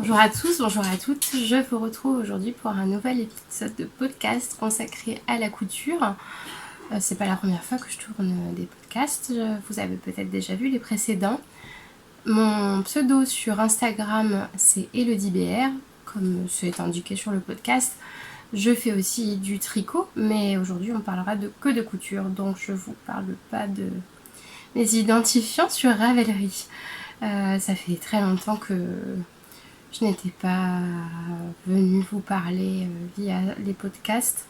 Bonjour à tous, bonjour à toutes. Je vous retrouve aujourd'hui pour un nouvel épisode de podcast consacré à la couture. C'est pas la première fois que je tourne des podcasts. Vous avez peut-être déjà vu les précédents. Mon pseudo sur Instagram, c'est ElodieBR, comme c'est indiqué sur le podcast. Je fais aussi du tricot, mais aujourd'hui on parlera que de couture, donc je vous parle pas de mes identifiants sur Ravelry. Ça fait très longtemps que je n'étais pas venue vous parler via les podcasts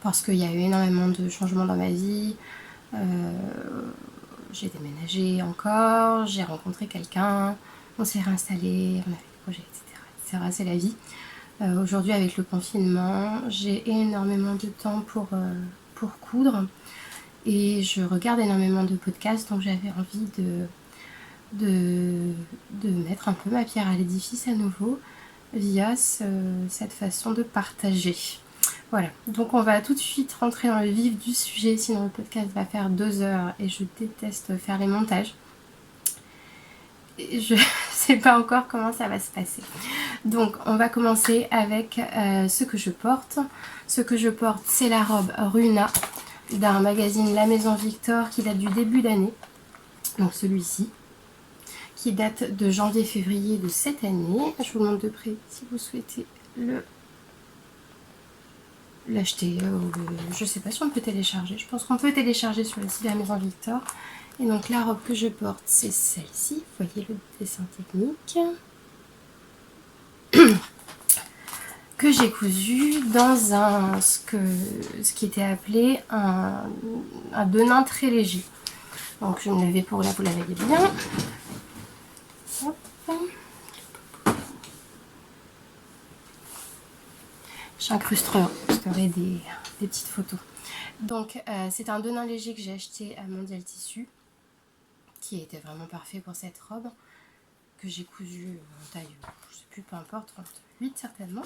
parce qu'il y a eu énormément de changements dans ma vie. J'ai déménagé encore, j'ai rencontré quelqu'un, on s'est réinstallé, on a fait des projets, etc. C'est la vie. Aujourd'hui, avec le confinement, j'ai énormément de temps pour coudre et je regarde énormément de podcasts, donc j'avais envie de mettre un peu ma pierre à l'édifice à nouveau via cette façon de partager. Voilà, donc on va tout de suite rentrer dans le vif du sujet, sinon le podcast va faire 2 heures et je déteste faire les montages. Et je sais pas encore comment ça va se passer. Donc on va commencer avec ce que je porte. Ce que je porte, c'est la robe Runa d'un magazine La Maison Victor qui date du début d'année. Donc celui-ci, qui date de janvier-février de cette année. Je vous le montre de près si vous souhaitez l'acheter. Je sais pas si on peut télécharger. Je pense qu'on peut télécharger sur le site de La Maison Victor. Et donc la robe que je porte, c'est celle-ci. Vous voyez le dessin technique. Que j'ai cousu dans ce qui était appelé un denim très léger. Donc je me levais pour là, vous la voyez bien. Hop. J'incrusterai des petites photos. Donc c'est un denim léger que j'ai acheté à Mondial Tissu, qui était vraiment parfait pour cette robe, que j'ai cousu en taille, je sais plus, peu importe, 38 certainement,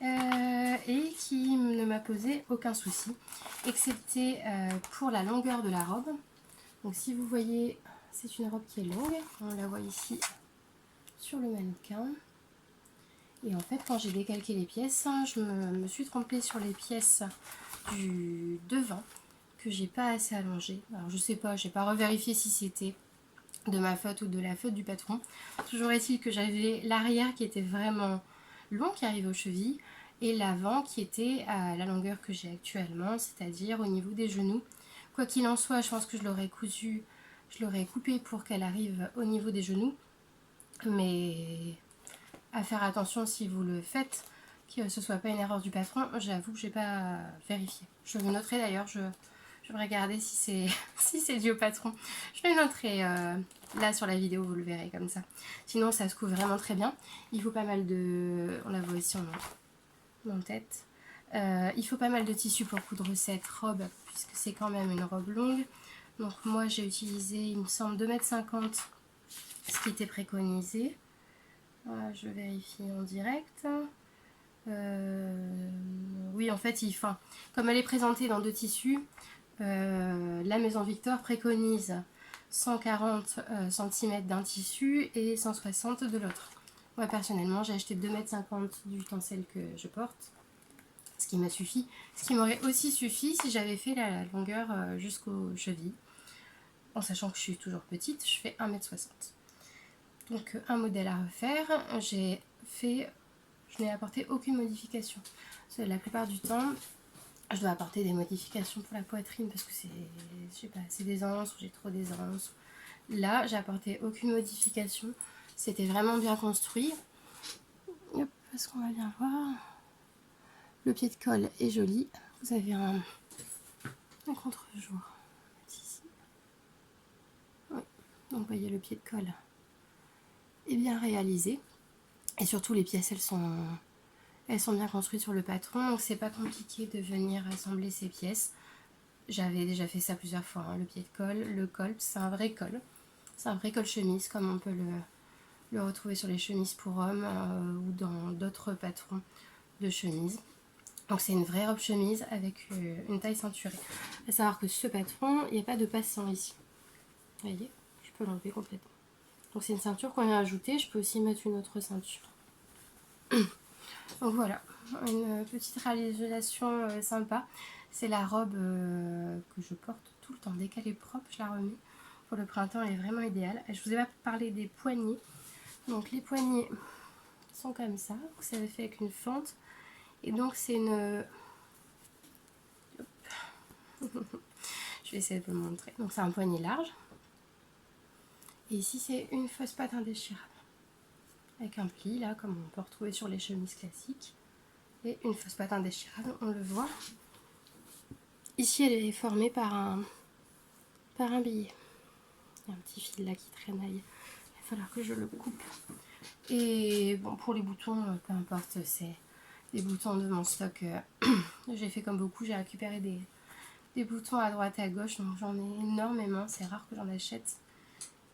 et qui ne m'a posé aucun souci, excepté pour la longueur de la robe. Donc si vous voyez, c'est une robe qui est longue, on la voit ici sur le mannequin. Et en fait, quand j'ai décalqué les pièces, je me suis trompée sur les pièces du devant, que j'ai pas assez allongé. Alors je sais pas, j'ai pas revérifié si c'était de ma faute ou de la faute du patron. Toujours est-il que j'avais l'arrière qui était vraiment long, qui arrivait aux chevilles, et l'avant qui était à la longueur que j'ai actuellement, c'est-à-dire au niveau des genoux. Quoi qu'il en soit, je pense que je l'aurais cousu, je l'aurais coupé pour qu'elle arrive au niveau des genoux, mais à faire attention si vous le faites, que ce soit pas une erreur du patron. J'avoue que j'ai pas vérifié. Je le noterai d'ailleurs, je vais regarder si c'est si c'est dû au patron. Je le noterai là sur la vidéo, vous le verrez comme ça. Sinon ça se couvre vraiment très bien. Il faut pas mal de... On la voit ici en tête. Il faut pas mal de tissu pour coudre cette robe, puisque c'est quand même une robe longue. Donc moi j'ai utilisé, il me semble, 2,50 m, ce qui était préconisé. Voilà, je vérifie en direct. Oui, en fait, comme elle est présentée dans 2 tissus, la Maison Victor préconise 140 cm d'un tissu et 160 de l'autre. Moi, personnellement, j'ai acheté 2,50 m du tencel que je porte, ce qui m'a suffi. Ce qui m'aurait aussi suffi si j'avais fait la longueur jusqu'aux chevilles. En sachant que je suis toujours petite, je fais 1,60 m. Donc, un modèle à refaire. Je n'ai apporté aucune modification. La plupart du temps, je dois apporter des modifications pour la poitrine parce que c'est d'aisance ou j'ai trop d'aisance. Là, j'ai apporté aucune modification. C'était vraiment bien construit. Hop, parce qu'on va bien voir. Le pied de colle est joli. Vous avez un contre-jour ici. Oui. Donc, vous voyez, le pied de colle est bien réalisé. Et surtout, les pièces, elles sont bien construites sur le patron, donc c'est pas compliqué de venir assembler ces pièces. J'avais déjà fait ça plusieurs fois, hein. Le pied de colle, le col, c'est un vrai col. C'est un vrai col chemise, comme on peut le retrouver sur les chemises pour hommes ou dans d'autres patrons de chemises. Donc c'est une vraie robe chemise avec une taille ceinturée. Il faut savoir que ce patron, il n'y a pas de passant ici. Vous voyez, je peux l'enlever complètement. Donc c'est une ceinture qu'on vient ajouter. Je peux aussi mettre une autre ceinture. Donc voilà, une petite réalisation sympa. C'est la robe que je porte tout le temps. Dès qu'elle est propre, je la remets. Pour le printemps, elle est vraiment idéale. Et je vous ai pas parlé des poignets. Donc les poignets sont comme ça. C'est fait avec une fente. Et donc c'est une... Je vais essayer de vous le montrer. Donc c'est un poignet large. Et ici c'est une fausse patte indéchirable. Avec un pli là, comme on peut retrouver sur les chemises classiques. Et une fausse patte indéchirable, on le voit. Ici elle est formée par un billet. Il y a un petit fil là qui traînaille. Il va falloir que je le coupe. Et bon, pour les boutons, peu importe, c'est des boutons de mon stock. J'ai fait comme beaucoup, j'ai récupéré des boutons à droite et à gauche, donc j'en ai énormément. C'est rare que j'en achète.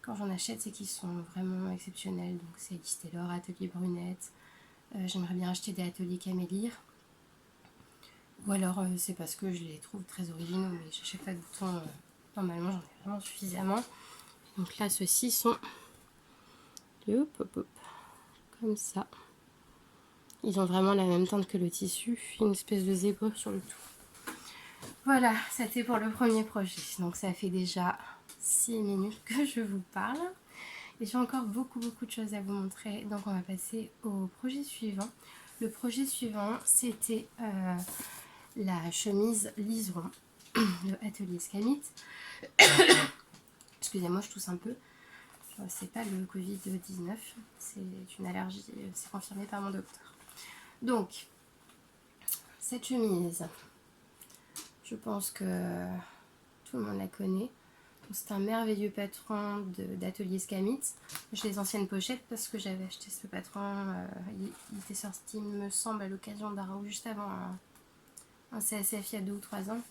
Quand j'en achète, c'est qu'ils sont vraiment exceptionnels. Donc c'est Alice Taylor, Atelier Brunette. J'aimerais bien acheter des ateliers Camélire. Ou alors c'est parce que je les trouve très originaux, mais j'achète pas de boutons. Normalement, j'en ai vraiment suffisamment. Donc là, ceux-ci sont hop, hop, hop, comme ça. Ils ont vraiment la même teinte que le tissu, une espèce de zèbre sur le tout. Voilà, c'était pour le premier projet. Donc ça fait déjà 6 minutes que je vous parle. Et j'ai encore beaucoup de choses à vous montrer. Donc on va passer au projet suivant. Le projet suivant, c'était la chemise liseron de Atelier Scamit. Excusez-moi, je tousse un peu. C'est pas le Covid-19, c'est une allergie, c'est confirmé par mon docteur. Donc, cette chemise, je pense que tout le monde la connaît. C'est un merveilleux patron d'Atelier Scamit. J'ai les anciennes pochettes parce que j'avais acheté ce patron. Il était sorti, il me semble, à l'occasion d'Arao, juste avant un CSF il y a 2 ou 3 ans.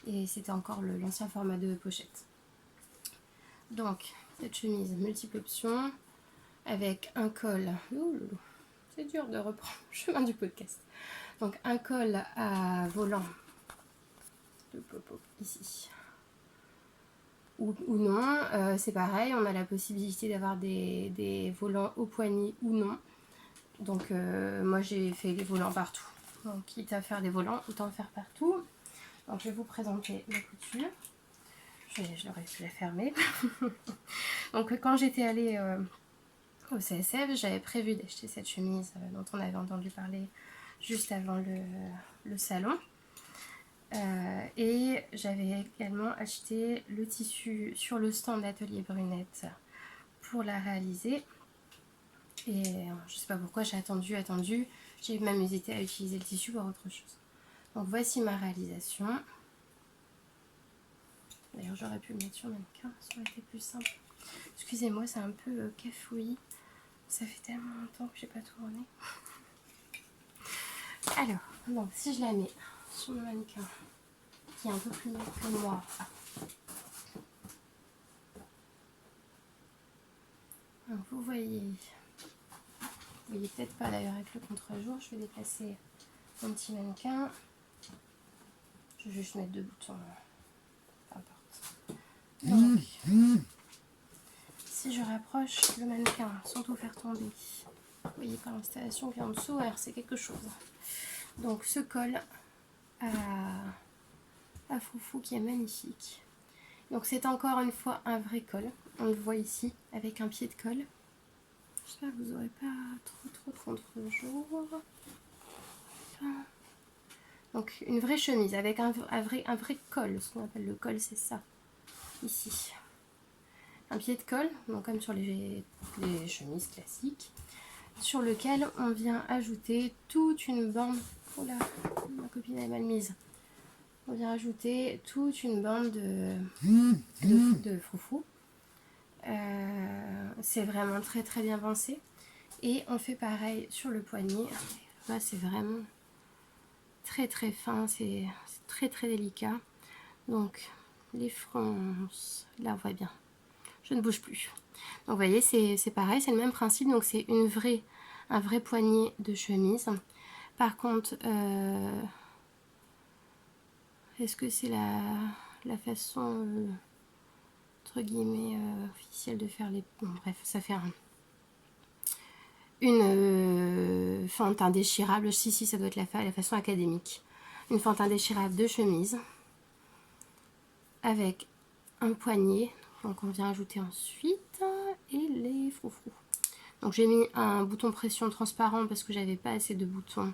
Et c'était encore l'ancien format de pochette. Donc, cette chemise multiple option avec un col. C'est dur de reprendre le chemin du podcast. Donc, un col à volant. Ici. Ou non, c'est pareil, on a la possibilité d'avoir des volants au poignet ou non. Donc, moi j'ai fait les volants partout. Donc, quitte à faire des volants, autant le faire partout. Donc, je vais vous présenter la couture. Je l'aurais pu la fermer. Donc quand j'étais allée au CSF, j'avais prévu d'acheter cette chemise dont on avait entendu parler juste avant le salon. Et j'avais également acheté le tissu sur le stand d'Atelier Brunette pour la réaliser. Et je sais pas pourquoi j'ai attendu. J'ai même hésité à utiliser le tissu pour autre chose. Donc voici ma réalisation. D'ailleurs, j'aurais pu le mettre sur le mannequin, ça aurait été plus simple. Excusez-moi, c'est un peu cafouillis. Ça fait tellement longtemps que j'ai pas tourné. Alors, donc si je la mets sur le mannequin, qui est un peu plus net que moi. Donc vous voyez peut-être pas d'ailleurs avec le contre-jour. Je vais déplacer mon petit mannequin. Je vais juste mettre 2 boutons. Peu importe. Donc, si je rapproche le mannequin sans tout faire tomber, vous voyez par l'installation qui est en dessous, alors c'est quelque chose. Donc ce col à foufou qui est magnifique. Donc c'est encore une fois un vrai col. On le voit ici avec un pied de colle. J'espère que vous n'aurez pas trop de contre-jour. Donc une vraie chemise avec un vrai col. Ce qu'on appelle le col, c'est ça. Ici. Un pied de colle, donc comme sur les chemises classiques, sur lequel on vient ajouter toute une bande. Oh là, ma copine est mal mise. On vient ajouter toute une bande de froufrou. C'est vraiment très bien pensé. Et on fait pareil sur le poignet. Là, c'est vraiment très fin, c'est très délicat. Donc, les fronces, là on voit bien. Je ne bouge plus. Donc vous voyez, c'est pareil, c'est le même principe. Donc c'est un vrai poignet de chemise. Par contre, est-ce que c'est la façon de entre guillemets officiel de faire les... Bon bref, ça fait une fente indéchirable. Si, ça doit être la façon académique. Une fente indéchirable de chemise avec un poignet. Donc on vient ajouter ensuite et les froufrous. Donc j'ai mis un bouton pression transparent parce que j'avais pas assez de boutons.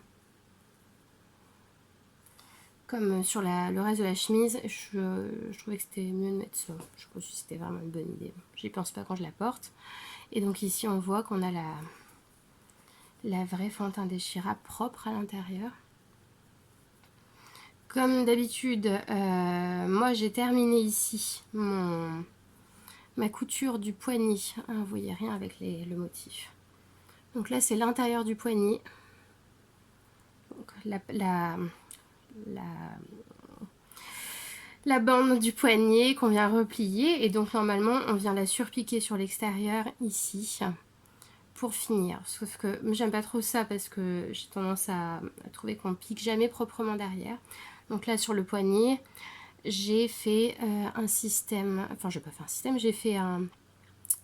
Comme sur le reste de la chemise, je trouvais que c'était mieux de mettre ça. Je sais pas si c'était vraiment une bonne idée. J'y pense pas quand je la porte. Et donc ici on voit qu'on a la vraie fente indéchirable propre à l'intérieur. Comme d'habitude, moi j'ai terminé ici ma couture du poignet. Vous voyez rien avec le motif. Donc là c'est l'intérieur du poignet. Donc la bande du poignet qu'on vient replier. Et donc normalement on vient la surpiquer sur l'extérieur ici pour finir. Sauf que j'aime pas trop ça parce que j'ai tendance à trouver qu'on pique jamais proprement derrière. Donc là sur le poignet, j'ai fait un système, enfin je n'ai pas fait un système, j'ai fait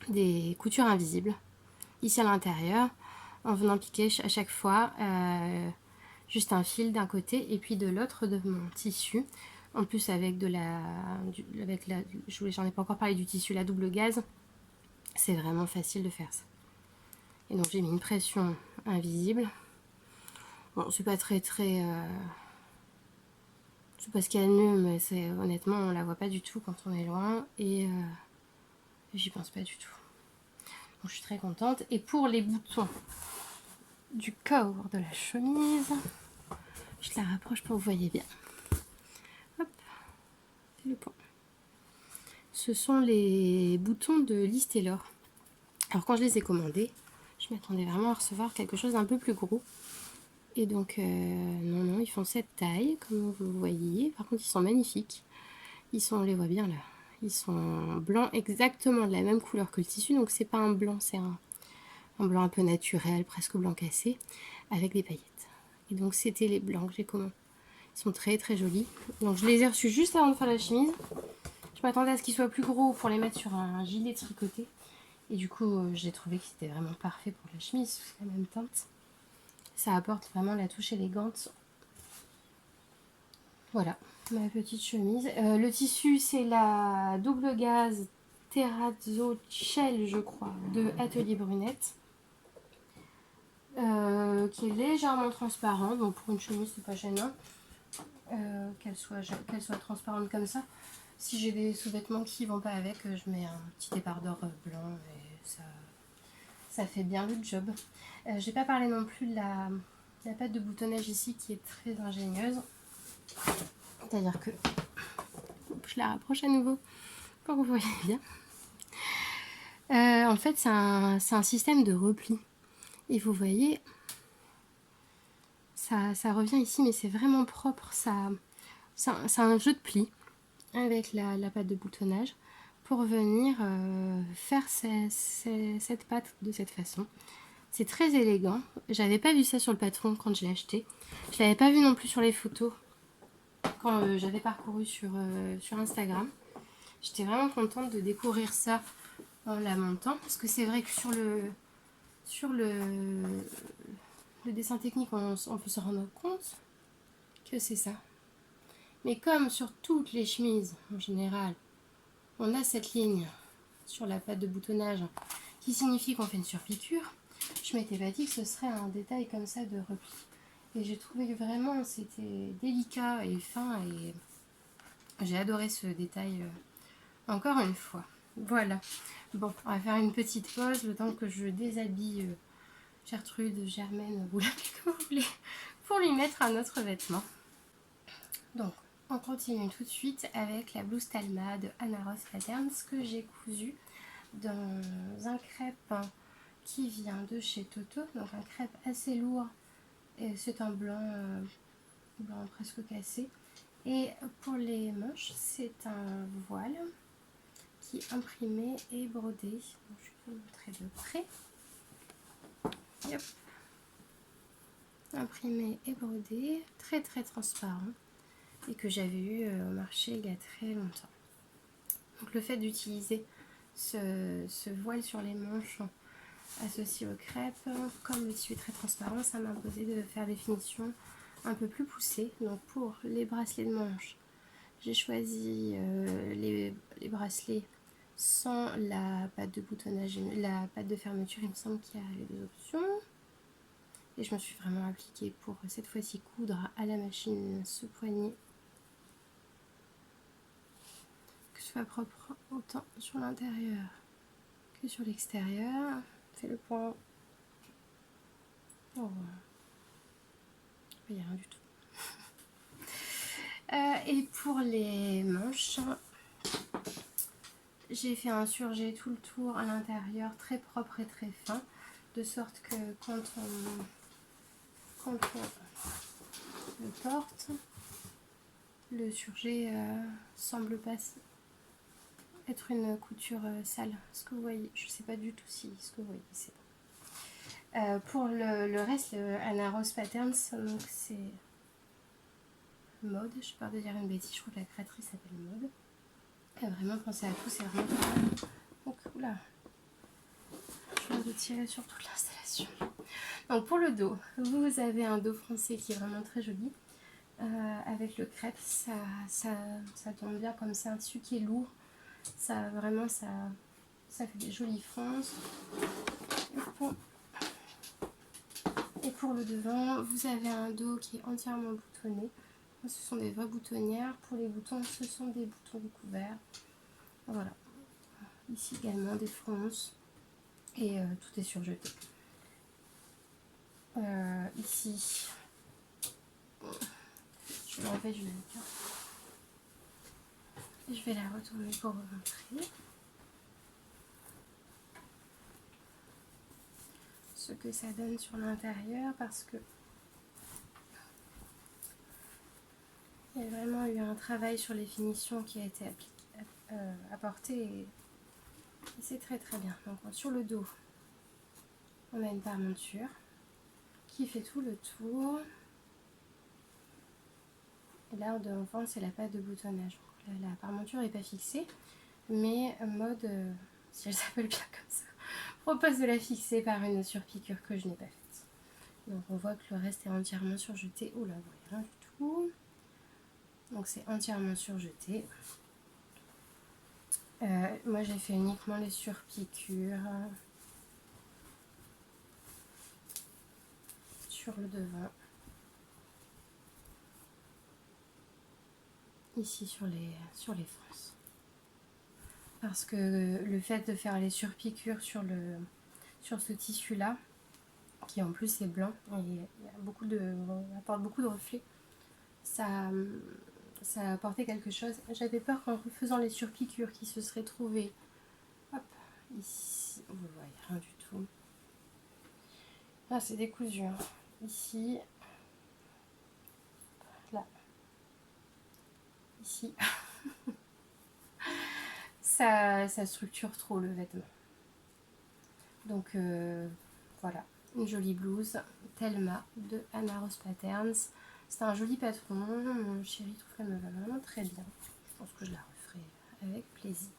des coutures invisibles ici à l'intérieur en venant piquer à chaque fois juste un fil d'un côté et puis de l'autre de mon tissu. En plus avec j'en ai pas encore parlé du tissu, la double gaze, c'est vraiment facile de faire ça. Et donc j'ai mis une pression invisible. Bon, c'est pas très c'est pas ce qu'il y a de mieux, mais honnêtement on la voit pas du tout quand on est loin et j'y pense pas du tout. Donc je suis très contente. Et pour les boutons du corps de la chemise, je la rapproche pour que vous voyez bien. Hop, c'est le point. Ce sont les boutons de Liz Taylor. Alors quand je les ai commandés, je m'attendais vraiment à recevoir quelque chose d'un peu plus gros. Et donc, non, ils font cette taille, comme vous voyez. Par contre, ils sont magnifiques. On les voit bien là. Ils sont blancs, exactement de la même couleur que le tissu. Donc, c'est pas un blanc, c'est un blanc un peu naturel, presque blanc cassé, avec des paillettes. Et donc, c'était les blancs que j'ai commandés. Ils sont très jolis. Donc, je les ai reçus juste avant de faire la chemise. Je m'attendais à ce qu'ils soient plus gros pour les mettre sur un gilet tricoté. Et du coup, j'ai trouvé que c'était vraiment parfait pour la chemise. C'est la même teinte. Ça apporte vraiment la touche élégante. Voilà, ma petite chemise. Le tissu, c'est la double gaze Terrazzo Shell, je crois, de Atelier Brunette. Qui est légèrement transparent. Donc pour une chemise, c'est pas gênant. Qu'elle soit transparente comme ça. Si j'ai des sous-vêtements qui vont pas avec, je mets un petit débardeur blanc et ça fait bien le job. J'ai pas parlé non plus de la pâte de boutonnage ici qui est très ingénieuse. C'est-à-dire que je la rapproche à nouveau pour que vous voyez bien. En fait, c'est un système de repli. Et vous voyez, ça revient ici, mais c'est vraiment propre. C'est un jeu de pli avec la pâte de boutonnage pour venir faire cette pâte de cette façon. C'est très élégant. J'avais pas vu ça sur le patron quand je l'ai acheté. Je l'avais pas vu non plus sur les photos quand j'avais parcouru sur Instagram. J'étais vraiment contente de découvrir ça en la montant parce que c'est vrai que sur le dessin technique on peut se rendre compte que c'est ça. Mais comme sur toutes les chemises en général, on a cette ligne sur la pâte de boutonnage qui signifie qu'on fait une surpiqûre, je m'étais pas dit que ce serait un détail comme ça de repli. Et j'ai trouvé que vraiment c'était délicat et fin et j'ai adoré ce détail encore une fois. Voilà. Bon, on va faire une petite pause le temps que je déshabille Gertrude, Germaine, vous l'appelez comme vous voulez, pour lui mettre un autre vêtement. Donc, on continue tout de suite avec la blouse Talma de Anna Rose Patterns que j'ai cousue dans un crêpe qui vient de chez Toto. Donc un crêpe assez lourd et c'est un blanc presque cassé. Et pour les manches, c'est un voile qui est imprimé et brodé. Donc, je vais vous montrer de près. Yep. Imprimé et brodé, très transparent et que j'avais eu au marché il y a très longtemps. Donc le fait d'utiliser ce voile sur les manches associé aux crêpes, comme le tissu est très transparent, ça m'a imposé de faire des finitions un peu plus poussées. Donc pour les bracelets de manches, j'ai choisi les bracelets sans la patte de boutonnage, la patte de fermeture, il me semble qu'il y a les deux options. Et je me suis vraiment appliquée pour cette fois-ci coudre à la machine ce poignet. Que ce soit propre autant sur l'intérieur que sur l'extérieur. C'est le point. Oh. Il n'y a rien du tout. Et pour les manches, j'ai fait un surjet tout le tour à l'intérieur, très propre et très fin, de sorte que quand on le porte, le surjet semble pas être une couture sale. Ce que vous voyez, je sais pas du tout si ce que vous voyez c'est bon. Pour le reste, le Anna Rose Patterns, donc c'est Maude, je peur de dire une bêtise, je crois que la créatrice s'appelle Maude. Elle a vraiment pensé à tout, c'est vraiment... Donc, oula, je viens de tirer sur toute l'installation. Donc pour le dos, vous avez un dos français qui est vraiment très joli. Avec le crêpe, ça tombe bien comme c'est un tissu qui est lourd. Ça vraiment, ça fait des jolies fronces. Et pour le devant, vous avez un dos qui est entièrement boutonné. Ce sont des vraies boutonnières. Pour les boutons, ce sont des boutons recouverts. Voilà. Ici également des fronces. Et tout est surjeté. Ici, je vais l'enlever du mannequin. Et je vais la retourner pour vous montrer ce que ça donne sur l'intérieur, parce que il y a vraiment eu un travail sur les finitions qui a été apporté et c'est très très bien. Donc sur le dos, on a une paremonture qui fait tout le tour. Et là, en fond, c'est la patte de boutonnage. Donc, la paremonture n'est pas fixée, mais Maude, si elle s'appelle bien comme ça, propose de la fixer par une surpiqûre que je n'ai pas faite. Donc on voit que le reste est entièrement surjeté. Oula, vous voyez rien du tout. Donc c'est entièrement surjeté. Moi j'ai fait uniquement les surpiqûres sur le devant. Ici sur les fronces. Parce que le fait de faire les surpiqûres sur ce tissu là, qui en plus est blanc et il y a apporte beaucoup de reflets, ça a apporté quelque chose. J'avais peur qu'en refaisant les surpiqûres qui se seraient trouvées, hop, ici, vous voyez rien du tout. Ah, c'est décousu, hein. Ici, là, ici, ça structure trop le vêtement. Donc voilà, une jolie blouse Thelma de Anna Rose Patterns. C'est un joli patron, mon chéri trouve qu'elle me va vraiment très bien. Je pense que je la referai avec plaisir.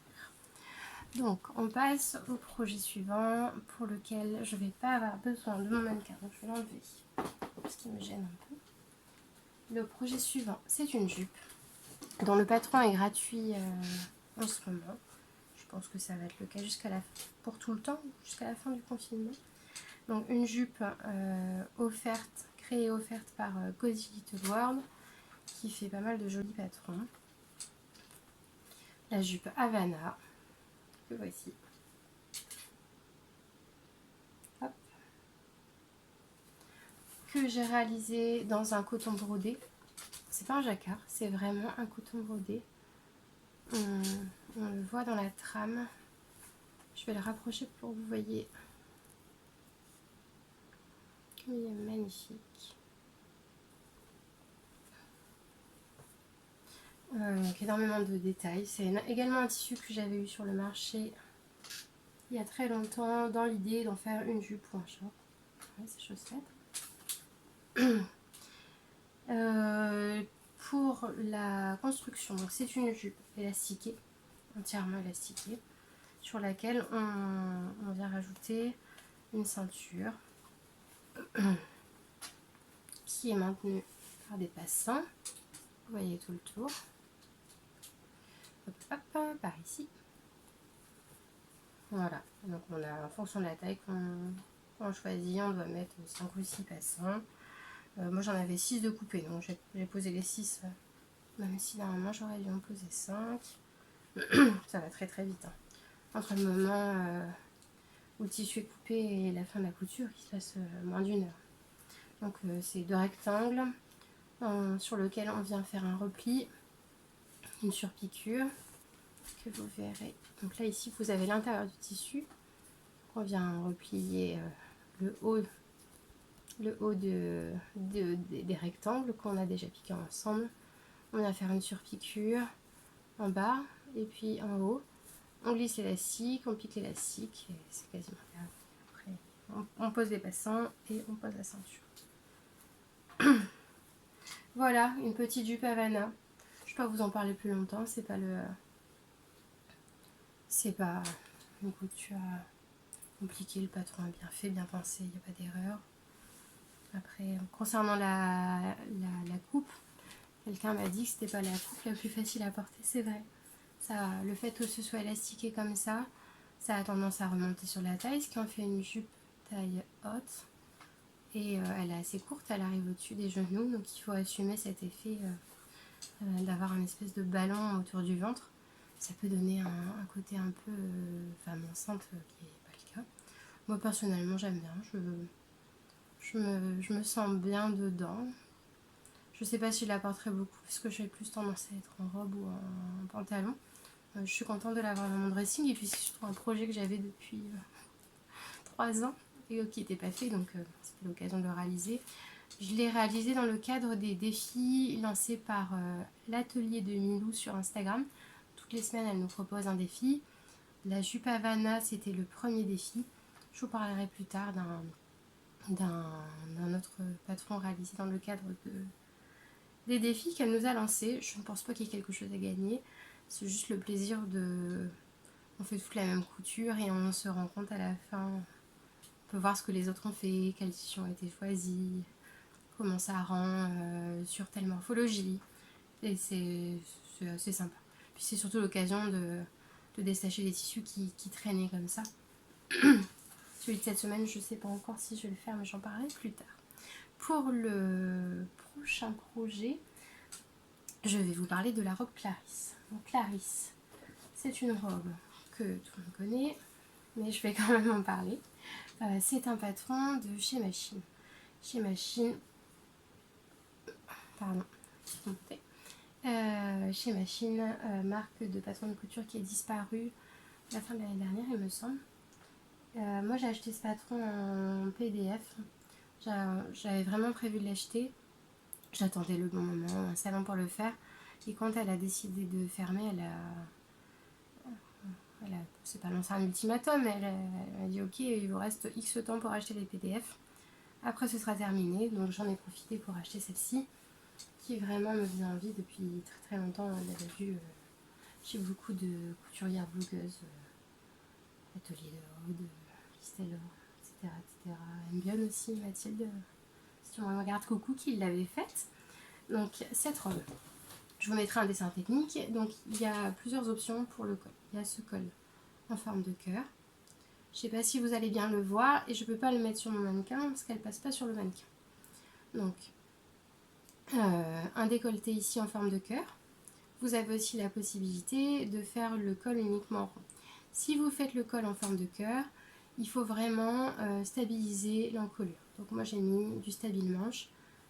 Donc on passe au projet suivant, pour lequel je ne vais pas avoir besoin de mon mannequin, donc je vais l'enlever parce qu'il me gêne un peu. Le projet suivant, c'est une jupe dont le patron est gratuit en ce moment. Je pense que ça va être le cas pour tout le temps, jusqu'à la fin du confinement. Donc une jupe créée et offerte par Cozy Little World, qui fait pas mal de jolis patrons. La jupe Havana, que voici. Hop. Que j'ai réalisé dans un coton brodé. C'est pas un jacquard, c'est vraiment un coton brodé. On le voit dans la trame. Je vais le rapprocher pour que vous voyez. Il est magnifique. Donc énormément de détails. C'est également un tissu que j'avais eu sur le marché il y a très longtemps, dans l'idée d'en faire une jupe ou un short. Ouais, c'est chose faite. Pour la construction, c'est une jupe élastiquée entièrement élastiquée, sur laquelle on vient rajouter une ceinture qui est maintenue par des passants. Vous voyez tout le tour. Hop, hop, par ici. Voilà, donc on a en fonction de la taille qu'on choisit, on doit mettre 5 ou 6 passants. Moi j'en avais 6 de coupés, donc j'ai posé les 6, même si normalement j'aurais dû en poser 5. Ça va très très vite. Hein. Entre le moment où le tissu est coupé et la fin de la couture, il se passe moins d'1 heure. Donc c'est 2 rectangles sur lesquels on vient faire un repli, une surpiqûre que vous verrez. Donc là ici vous avez l'intérieur du tissu. On vient replier le haut des rectangles qu'on a déjà piqués ensemble. On vient faire une surpiqûre en bas et puis en haut. On glisse l'élastique, on pique l'élastique et c'est quasiment terminé. Après, on pose les passants et on pose la ceinture. Voilà, une petite jupe Havana. Je ne vais pas vous en parler plus longtemps, c'est pas une couture compliquée, le patron est bien fait, bien pensé, il n'y a pas d'erreur. Après, concernant la coupe, quelqu'un m'a dit que c'était pas la coupe la plus facile à porter, c'est vrai. Ça, le fait que ce soit élastiqué comme ça a tendance à remonter sur la taille, ce qui en fait une jupe taille haute. Et elle est assez courte, elle arrive au-dessus des genoux, donc il faut assumer cet effet d'avoir une espèce de ballon autour du ventre. Ça peut donner un côté un peu femme enceinte qui n'est pas le cas. Moi personnellement j'aime bien, je me sens bien dedans. Je sais pas si je la porterai beaucoup parce que j'ai plus tendance à être en robe ou en pantalon. Je suis contente de l'avoir dans mon dressing et puis c'est surtout un projet que j'avais depuis 3 ans et qui n'était pas fait, donc c'était l'occasion de le réaliser. Je l'ai réalisé dans le cadre des défis lancés par l'atelier de Milou sur Instagram. Toutes les semaines, elle nous propose un défi. La jupe Havana, c'était le premier défi. Je vous parlerai plus tard d'un autre patron réalisé dans le cadre des défis qu'elle nous a lancés. Je ne pense pas qu'il y ait quelque chose à gagner. C'est juste le plaisir de... On fait toute la même couture et on se rend compte à la fin. On peut voir ce que les autres ont fait, quels tissus ont été choisis, comment ça rend sur telle morphologie. Et c'est assez sympa. Puis c'est surtout l'occasion de détacher des tissus qui traînaient comme ça. Celui de cette semaine, je ne sais pas encore si je vais le faire, mais j'en parlerai plus tard. Pour le prochain projet, je vais vous parler de la robe Clarisse. Donc Clarisse, c'est une robe que tout le monde connaît, mais je vais quand même en parler. C'est un patron de chez Machine. Chez Machine, pardon, chez Machine, marque de patron de couture qui est disparue à la fin de l'année dernière, il me semble. Moi j'ai acheté ce patron en PDF. J'avais vraiment prévu de l'acheter. J'attendais le bon moment, un salon pour le faire. Et quand elle a décidé de fermer, c'est pas lancé un ultimatum, elle a dit ok, il vous reste X temps pour acheter les PDF. Après ce sera terminé, donc j'en ai profité pour acheter celle-ci, qui vraiment me faisait envie depuis très très longtemps. On l'avait vue chez beaucoup de couturières blogueuses, Atelier de Aude, Christelle, etc. Elle aime bien aussi Mathilde, si on regarde coucou, qui l'avait faite. Donc cette robe, je vous mettrai un dessin technique. Donc il y a plusieurs options pour le col. Il y a ce col en forme de cœur. Je ne sais pas si vous allez bien le voir et je ne peux pas le mettre sur mon mannequin parce qu'elle ne passe pas sur le mannequin. Donc un décolleté ici en forme de cœur. Vous avez aussi la possibilité de faire le col uniquement rond. Si vous faites le col en forme de cœur, il faut vraiment stabiliser l'encolure. Donc moi j'ai mis du stabile-manche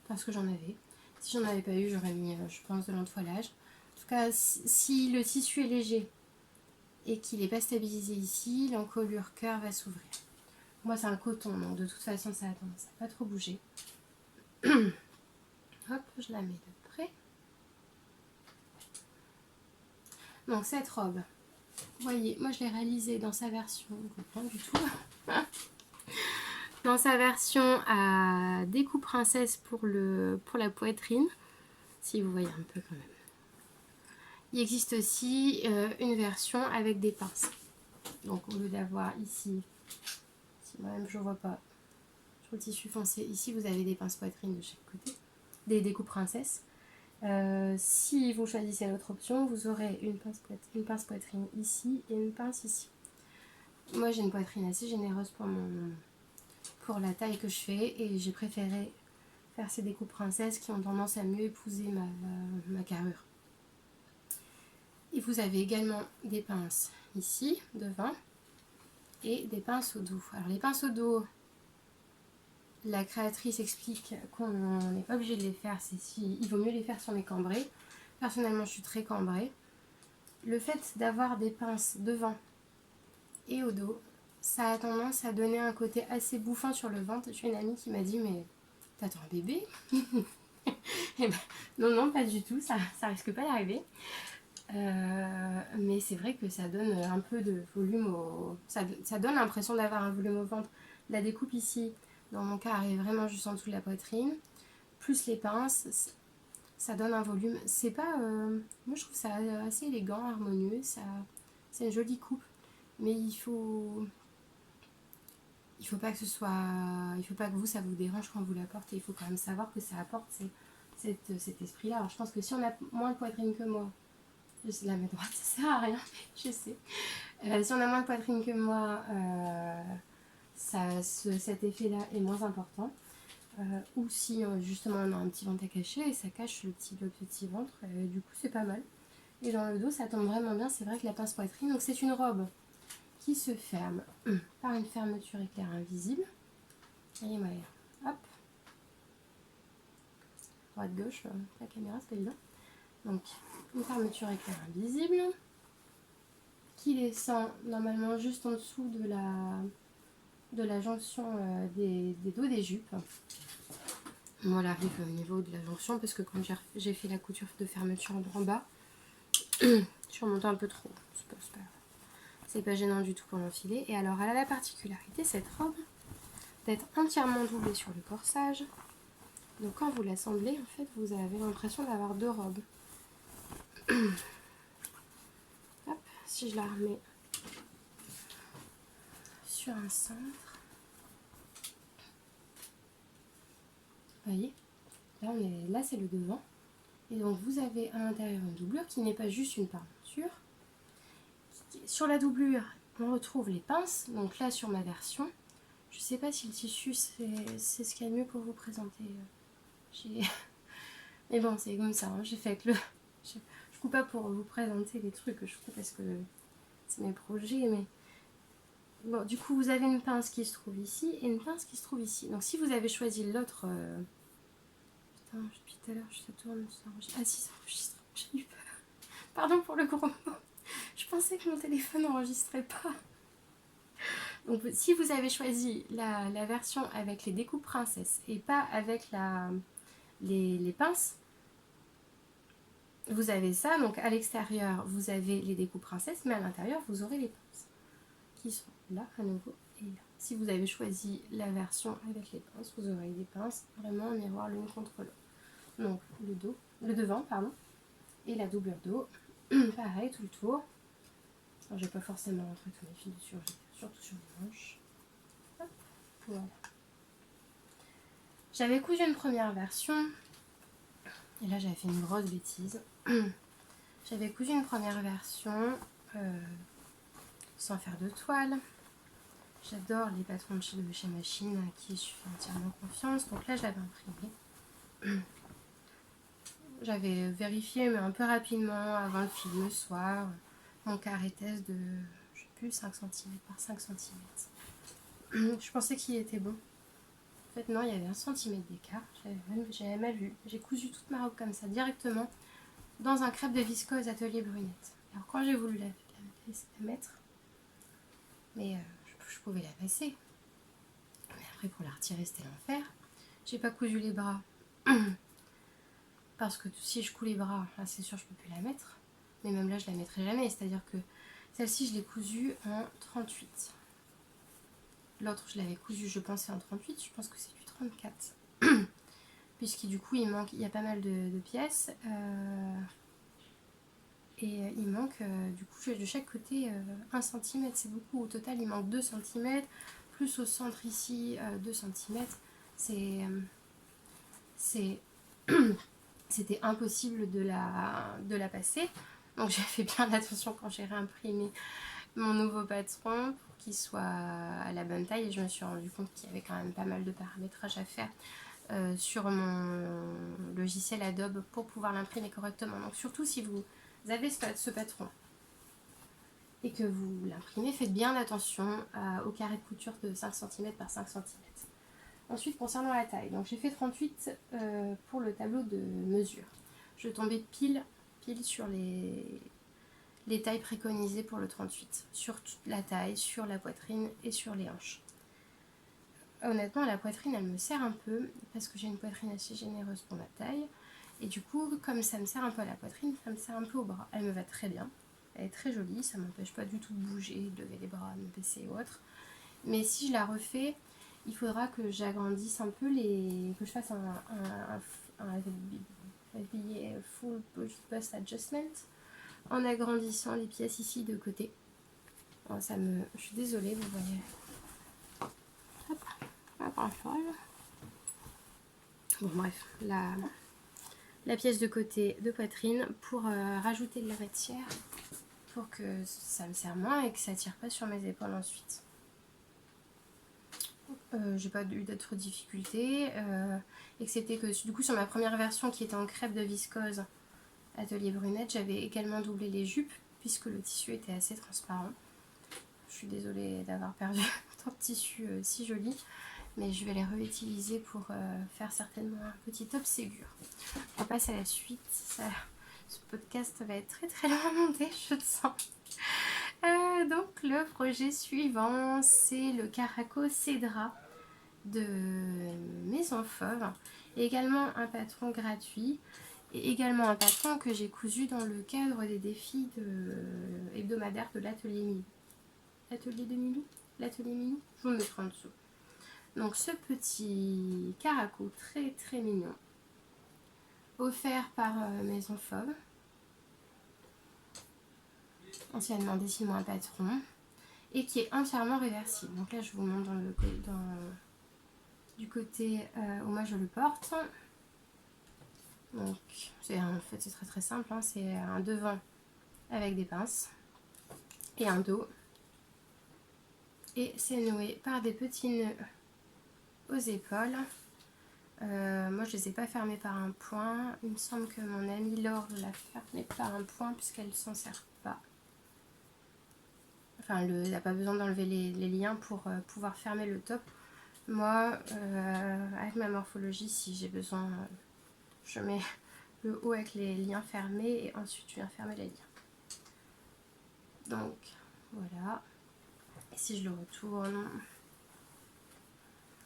parce que j'en avais. Si j'en avais pas eu, j'aurais mis, je pense, de l'entoilage. En tout cas, si le tissu est léger et qu'il n'est pas stabilisé ici, l'encolure cœur va s'ouvrir. Moi c'est un coton, donc de toute façon ça a tendance à pas trop bouger. Hop, je la mets de près. Donc cette robe, vous voyez, moi je l'ai réalisée dans sa version, pas du tout, dans sa version à découpe princesse pour la poitrine, si vous voyez un peu quand même. Il existe aussi une version avec des pinces. Donc au lieu d'avoir ici, si moi-même je ne vois pas, sur le tissu foncé, ici vous avez des pinces poitrine de chaque côté, des découpes princesses. Si vous choisissez l'autre option, vous aurez une pince poitrine ici et une pince ici. Moi j'ai une poitrine assez généreuse pour la taille que je fais et j'ai préféré faire ces découpes princesses qui ont tendance à mieux épouser ma carrure. Et vous avez également des pinces ici, devant, et des pinces au dos. Alors les pinces au dos, la créatrice explique qu'on n'est pas obligé de les faire, il vaut mieux les faire sur mes cambrés. Personnellement, je suis très cambrée. Le fait d'avoir des pinces devant et au dos, ça a tendance à donner un côté assez bouffant sur le ventre. J'ai une amie qui m'a dit, mais t'attends un bébé? Eh ben, non, pas du tout, ça risque pas d'arriver. Mais c'est vrai que ça donne un peu de volume ça donne l'impression d'avoir un volume au ventre. La découpe ici, dans mon cas, arrive vraiment juste en dessous de la poitrine. Plus les pinces, ça donne un volume. C'est pas... moi, je trouve ça assez élégant, harmonieux. C'est une jolie coupe. Mais il faut pas que ce soit... Il faut pas que ça vous dérange quand vous la portez. Il faut quand même savoir que ça apporte cet esprit-là. Alors, je pense que si on a moins de poitrine que moi, je la mets droite, ça sert à rien, je sais. Si on a moins de poitrine que moi, cet effet-là est moins important. Ou si justement on a un petit ventre à cacher et ça cache le petit ventre, du coup c'est pas mal. Et dans le dos ça tombe vraiment bien, c'est vrai que la pince poitrine, donc c'est une robe qui se ferme par une fermeture éclair invisible. Voyez moi, hop, droite-gauche, la caméra c'est pas évident. Donc une fermeture éclair invisible qui descend normalement juste en dessous de la jonction des dos des jupes. Moi, elle arrive au niveau de la jonction parce que quand j'ai fait la couture de fermeture en bas, je suis remontée un peu trop. C'est pas gênant du tout pour l'enfiler. Et alors, elle a la particularité, cette robe, d'être entièrement doublée sur le corsage. Donc, quand vous l'assemblez, en fait, vous avez l'impression d'avoir deux robes. Hop, si je la remets sur un cintre. Vous voyez, là c'est le devant. Et donc vous avez à l'intérieur une doublure qui n'est pas juste une peinture. Sur la doublure, on retrouve les pinces. Donc là sur ma version, je ne sais pas si le tissu c'est ce qu'il y a de mieux pour vous présenter. Mais bon, c'est comme ça, hein. J'ai fait avec je coupe pas pour vous présenter les trucs, je coupe parce que c'est mes projets, mais... Bon, du coup, vous avez une pince qui se trouve ici et une pince qui se trouve ici. Donc, si vous avez choisi l'autre... Putain, depuis tout à l'heure, ça tourne, ça enregistre. Ah si, ça enregistre. J'ai eu peur. Pardon pour le gros mot. Je pensais que mon téléphone n'enregistrait pas. Donc, si vous avez choisi la version avec les découpes princesse et pas avec les pinces, vous avez ça. Donc, à l'extérieur, vous avez les découpes princesse, mais à l'intérieur, vous aurez les pinces qui sont là à nouveau et là. Si vous avez choisi la version avec les pinces, vous aurez des pinces vraiment en miroir l'une contre l'autre. Donc le devant, pardon, et la doublure dos, pareil tout le tour. Alors je vais pas forcément rentrer tous mes fils dessus, surtout sur les manches. Hop, voilà. J'avais cousu une première version, et là j'avais fait une grosse bêtise. J'avais cousu une première version sans faire de toile. J'adore les patrons de chez Machine à qui je fais entièrement confiance. Donc là, je l'avais imprimé. J'avais vérifié, mais un peu rapidement, avant le film, le soir. Mon carré test de, je sais plus, 5 cm par 5 cm. Je pensais qu'il était bon. En fait, non, il y avait 1 cm d'écart. J'avais mal vu. J'ai cousu toute ma robe comme ça, directement, dans un crêpe de viscose Atelier Brunette. Alors, quand j'ai voulu la mettre, mais... je pouvais la passer, mais après pour la retirer c'était l'enfer. J'ai pas cousu les bras parce que si je couds les bras, c'est sûr je peux plus la mettre, mais même là je la mettrai jamais, c'est à dire que celle-ci je l'ai cousue en 38, l'autre je l'avais cousue je pensais en 38, je pense que c'est du 34 puisque du coup il y a pas mal de pièces et manque, du coup de chaque côté 1 cm, c'est beaucoup. Au total il manque 2 cm, plus au centre ici 2 cm. C'était impossible de la passer. Donc j'ai fait bien attention quand j'ai réimprimé mon nouveau patron pour qu'il soit à la bonne taille, et je me suis rendu compte qu'il y avait quand même pas mal de paramétrage à faire sur mon logiciel Adobe pour pouvoir l'imprimer correctement. Donc surtout si vous avez ce patron et que vous l'imprimez, faites bien attention au carré de couture de 5 cm par 5 cm. Ensuite, concernant la taille, donc j'ai fait 38 pour le tableau de mesure. Je tombais pile sur les tailles préconisées pour le 38, sur toute la taille, sur la poitrine et sur les hanches. Honnêtement, la poitrine, elle me sert un peu, parce que j'ai une poitrine assez généreuse pour ma taille, et du coup, comme ça me sert un peu à la poitrine, ça me sert un peu au bras. Elle me va très bien, elle est très jolie, ça m'empêche pas du tout de bouger, de lever les bras, de me baisser ou autre. Mais si je la refais, il faudra que j'agrandisse un peu que je fasse un billet full bust adjustment, en agrandissant les pièces ici de côté. Bon, je suis désolée, vous voyez. Hop, pas grand chose. Bon bref, la pièce de côté de poitrine pour rajouter de la matière pour que ça me serre moins et que ça tire pas sur mes épaules ensuite. J'ai pas eu d'autres difficultés, excepté que du coup sur ma première version qui était en crêpe de viscose Atelier Brunette, j'avais également doublé les jupes puisque le tissu était assez transparent. Je suis désolée d'avoir perdu tant de tissu si joli, mais je vais les réutiliser pour faire certainement un petit top Ségur. On passe à la suite. Ce podcast va être très très long à monter, je le sens. Donc le projet suivant, c'est le Caraco Cédra de Maison Fauve. Également un patron gratuit. Et également un patron que j'ai cousu dans le cadre des défis hebdomadaires de l'atelier Milou. L'atelier de Milou? L'atelier Milou? Je vous le mettrai en dessous. Donc ce petit caraco très très mignon, offert par Maison Fauve, anciennement Dessine-moi un patron, et qui est entièrement réversible. Donc là je vous montre du côté où moi je le porte. Donc en fait c'est très très simple, hein. C'est un devant avec des pinces et un dos, et c'est noué par des petits nœuds aux épaules. Moi je les ai pas fermés par un point, il me semble que mon amie Laure l'a fermé par un point puisqu'elle s'en sert pas. Enfin elle n'a pas besoin d'enlever les liens pour pouvoir fermer le top. Moi avec ma morphologie, si j'ai besoin, je mets le haut avec les liens fermés et ensuite je viens fermer les liens. Donc voilà, et si je le retourne,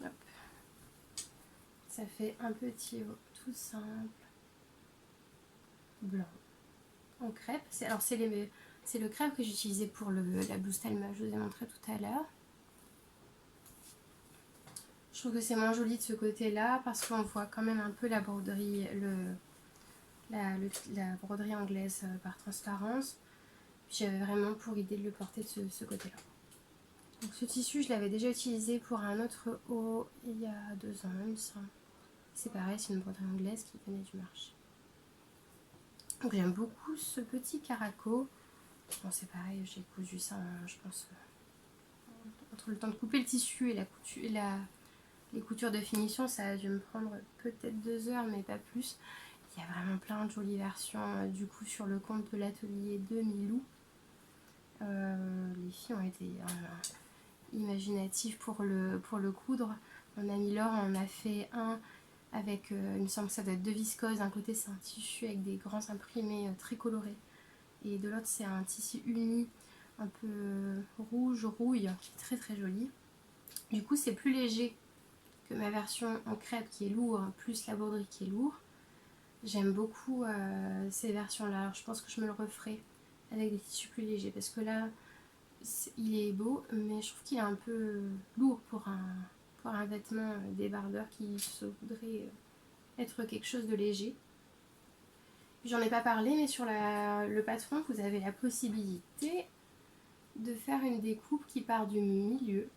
hop, ça fait un petit haut tout simple, blanc, en crêpe. Alors c'est le crêpe que j'utilisais pour la blouse Talma, je vous ai montré tout à l'heure. Je trouve que c'est moins joli de ce côté là parce qu'on voit quand même un peu la broderie, la broderie anglaise par transparence. J'avais vraiment pour idée de le porter de ce côté là. Donc ce tissu je l'avais déjà utilisé pour un autre haut il y a 2 ans, il me semble. C'est pareil, c'est une broderie anglaise qui venait du marché. Donc j'aime beaucoup ce petit caraco. Bon c'est pareil, j'ai cousu ça, je pense, entre le temps de couper le tissu et les coutures de finition, ça a dû me prendre peut-être 2 heures, mais pas plus. Il y a vraiment plein de jolies versions du coup sur le compte de l'atelier de Milou. Les filles ont été imaginatives pour le coudre. Mon amie Laure en a fait un avec, il me semble que ça doit être de viscose. D'un côté c'est un tissu avec des grands imprimés très colorés, et de l'autre c'est un tissu uni un peu rouge rouille qui est très très joli. Du coup c'est plus léger que ma version en crêpe qui est lourde, plus la broderie qui est lourde. J'aime beaucoup ces versions là. Alors je pense que je me le referai avec des tissus plus légers parce que là il est beau, mais je trouve qu'il est un peu lourd pour un vêtement débardeur qui se voudrait être quelque chose de léger. J'en ai pas parlé, mais sur le patron, vous avez la possibilité de faire une découpe qui part du milieu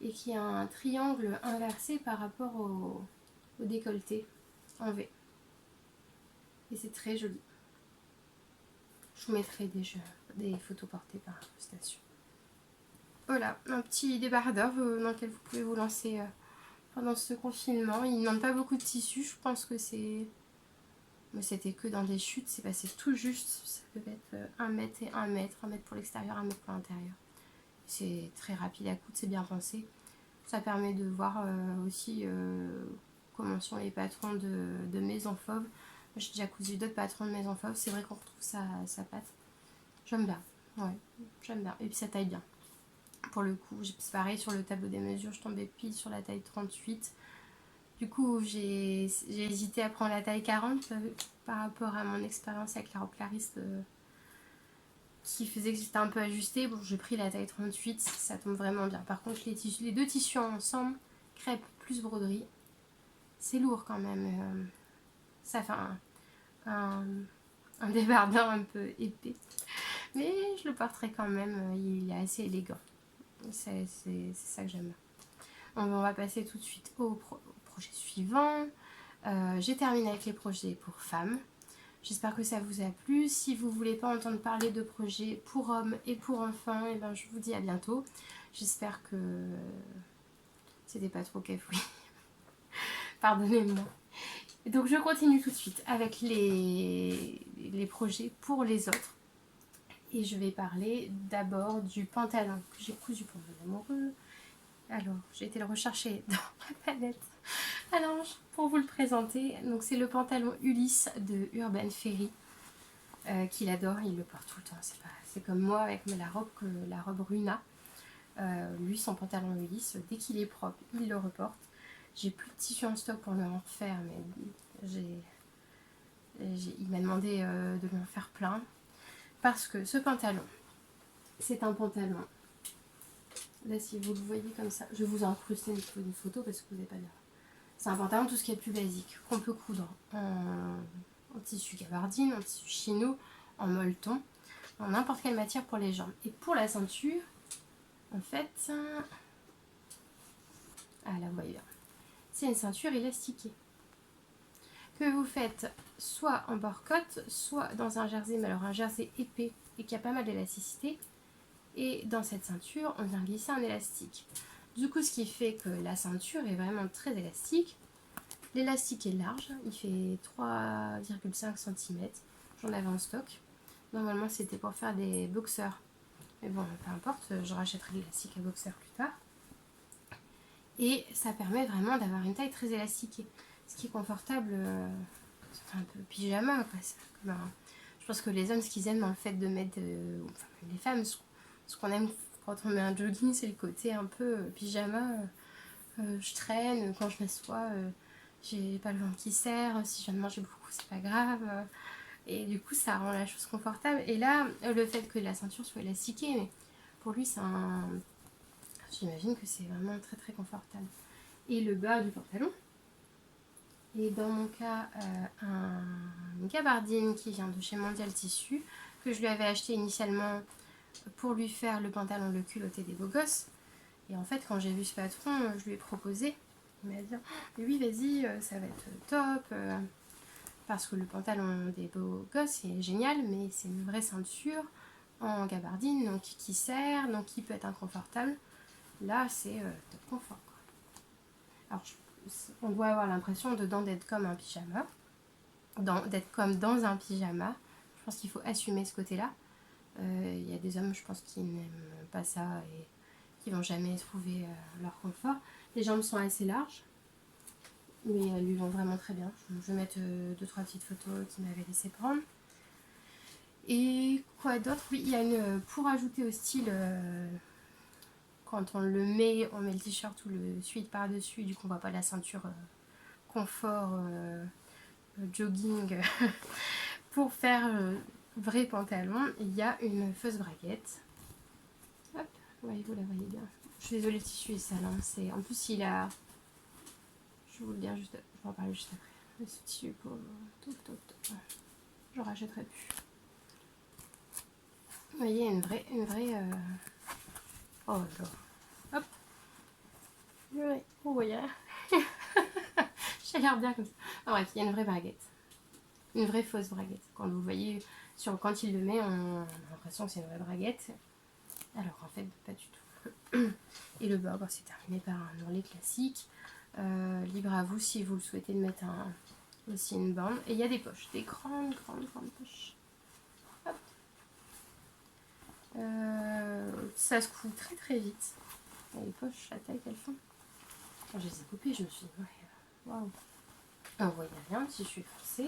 et qui a un triangle inversé par rapport au décolleté en V. Et c'est très joli. Je vous mettrai des photos portées par incrustation. Voilà, un petit débardeur dans lequel vous pouvez vous lancer pendant ce confinement. Il ne demande pas beaucoup de tissu, je pense que c'est... Mais c'était que dans des chutes, c'est passé tout juste. Ça peut être 1 mètre et 1 mètre, 1 mètre pour l'extérieur, 1 mètre pour l'intérieur. C'est très rapide à coudre, c'est bien pensé. Ça permet de voir aussi comment sont les patrons de maison fauve. J'ai déjà cousu d'autres patrons de maison fauve. C'est vrai qu'on retrouve sa patte. J'aime bien. Ouais, j'aime bien. Et puis ça taille bien. Pour le coup, c'est pareil sur le tableau des mesures. Je tombais pile sur la taille 38. Du coup, j'ai hésité à prendre la taille 40 par rapport à mon expérience avec la robe clariste qui faisait que j'étais un peu ajustée. Bon, j'ai pris la taille 38, ça tombe vraiment bien. Par contre, les deux tissus ensemble, crêpe plus broderie, c'est lourd quand même. Ça fait un débardeur un peu épais. Mais je le porterai quand même, il est assez élégant. C'est ça que j'aime bien. On va passer tout de suite au projet suivant. J'ai terminé avec les projets pour femmes. J'espère que ça vous a plu. Si vous ne voulez pas entendre parler de projets pour hommes et pour enfants, et ben je vous dis à bientôt. J'espère que c'était pas trop cafouillé. Pardonnez-moi. Donc je continue tout de suite avec les projets pour les autres. Et je vais parler d'abord du pantalon que j'ai cousu pour mon amoureux. Alors, j'ai été le rechercher dans la palette. Alors, pour vous le présenter, donc c'est le pantalon Ulysse de Urban Ferry. Qu'il adore, il le porte tout le temps. C'est comme moi avec la robe Runa. Lui, son pantalon Ulysse, dès qu'il est propre, il le reporte. J'ai plus de tissu en stock pour lui en refaire, mais il m'a demandé de lui en faire plein. Parce que ce pantalon, c'est un pantalon. Là, si vous le voyez comme ça, je vais vous incruster une photo parce que vous n'avez pas l'air. C'est un pantalon tout ce qui est plus basique, qu'on peut coudre en tissu gabardine, en tissu chino, en molleton, en n'importe quelle matière pour les jambes. Et pour la ceinture, en fait, la voyez bien, c'est une ceinture élastiquée que vous faites soit en bord-côte, soit dans un jersey, mais alors un jersey épais et qui a pas mal d'élasticité. Et dans cette ceinture, on vient glisser un élastique. Du coup, ce qui fait que la ceinture est vraiment très élastique. L'élastique est large, il fait 3,5 cm. J'en avais en stock. Normalement, c'était pour faire des boxers. Mais bon, peu importe, je rachèterai l'élastique à boxer plus tard. Et ça permet vraiment d'avoir une taille très élastiquée. Ce qui est confortable, c'est un peu pyjama, quoi. Je pense que les hommes, ce qu'ils aiment dans le fait de mettre, enfin les femmes, ce qu'on aime quand on met un jogging, c'est le côté un peu pyjama. Je traîne, quand je m'assois, j'ai pas le ventre qui serre, si je viens de manger beaucoup, c'est pas grave. Et du coup, ça rend la chose confortable. Et là, le fait que la ceinture soit élastiquée, mais pour lui, c'est un... J'imagine que c'est vraiment très très confortable. Et le bas du pantalon. Et dans mon cas, une gabardine qui vient de chez Mondial Tissu, que je lui avais acheté initialement pour lui faire le pantalon, le culotté des beaux gosses. Et en fait, quand j'ai vu ce patron, je lui ai proposé. Il m'a dit oh, oui, vas-y, ça va être top. Parce que le pantalon des beaux gosses est génial, mais c'est une vraie ceinture en gabardine, donc qui serre, donc qui peut être inconfortable. Là, c'est top confort, quoi. Alors, on doit avoir l'impression dedans d'être comme un pyjama, d'être comme dans un pyjama. Je pense qu'il faut assumer ce côté-là. Il y a des hommes, je pense, qui n'aiment pas ça et qui vont jamais trouver leur confort. Les jambes sont assez larges, mais elles lui vont vraiment très bien. Je vais mettre 2-3 petites photos qu'il m'avait laissé prendre. Et quoi d'autre? Oui, il y a une... Pour ajouter au style, quand on le met, on met le t-shirt ou le sweat par-dessus, du coup on voit pas la ceinture confort, jogging. Pour faire vrai pantalon, il y a une fausse braguette. Hop, ouais, vous la voyez bien. Je suis désolée, le tissu est sale. Hein. En plus, il a... Je vous le dire juste... Je vais en parler juste après. Ce tissu pour... je rachèterai plus. Vous voyez, une vraie oh là, hop, vous voyez, j'ai l'air bien comme ça. Ah, bref, il y a une vraie braguette, une vraie fausse braguette. Quand vous voyez, quand il le met, on a l'impression que c'est une vraie braguette, alors en fait pas du tout. Et le bord, c'est terminé par un ourlet classique. Libre à vous si vous le souhaitez de mettre aussi une bande. Et il y a des poches, des grandes poches. Hop. Ça se coud très vite. Et les poches, la taille qu'elles font. Quand je les ai coupées, je me suis dit, waouh. On voyait rien, le tissu est foncé.